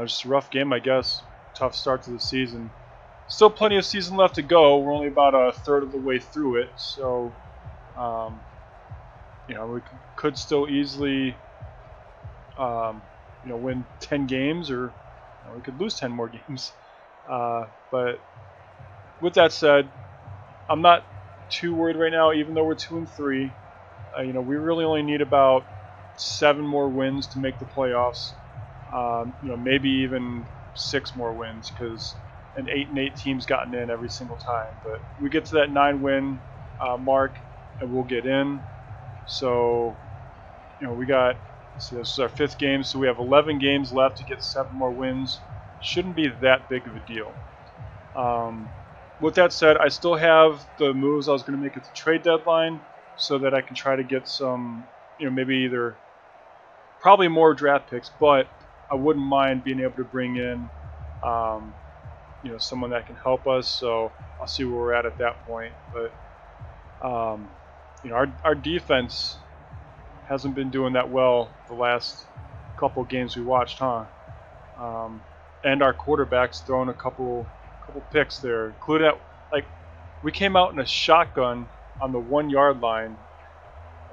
it's just a rough game, I guess. Tough start to the season. Still plenty of season left to go. We're only about a third of the way through it, so we could still easily win 10 games, or we could lose 10 more games. But with that said, I'm not too worried right now, even though we're 2-3. We really only need about 7 more wins to make the playoffs. Maybe even 6 more wins, because an 8-8 team's gotten in every single time. But we get to that 9-win mark, and we'll get in. So, we got. So this is our 5th game, so we have 11 games left to get 7 more wins. Shouldn't be that big of a deal. With that said, I still have the moves I was going to make at the trade deadline, so that I can try to get some, maybe probably more draft picks, but I wouldn't mind being able to bring in, someone that can help us. So I'll see where we're at that point. But our defense hasn't been doing that well the last couple games we watched, huh? And our quarterback's thrown a couple picks there, including we came out in a shotgun on the 1-yard line,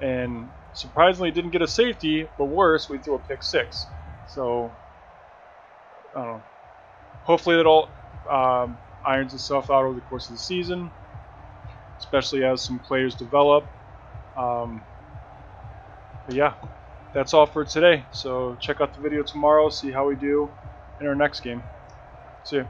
and surprisingly didn't get a safety, but worse, we threw a pick 6. So I don't know. Hopefully that all irons itself out over the course of the season, especially as some players develop. But yeah, that's all for today. So check out the video tomorrow, see how we do in our next game. See you.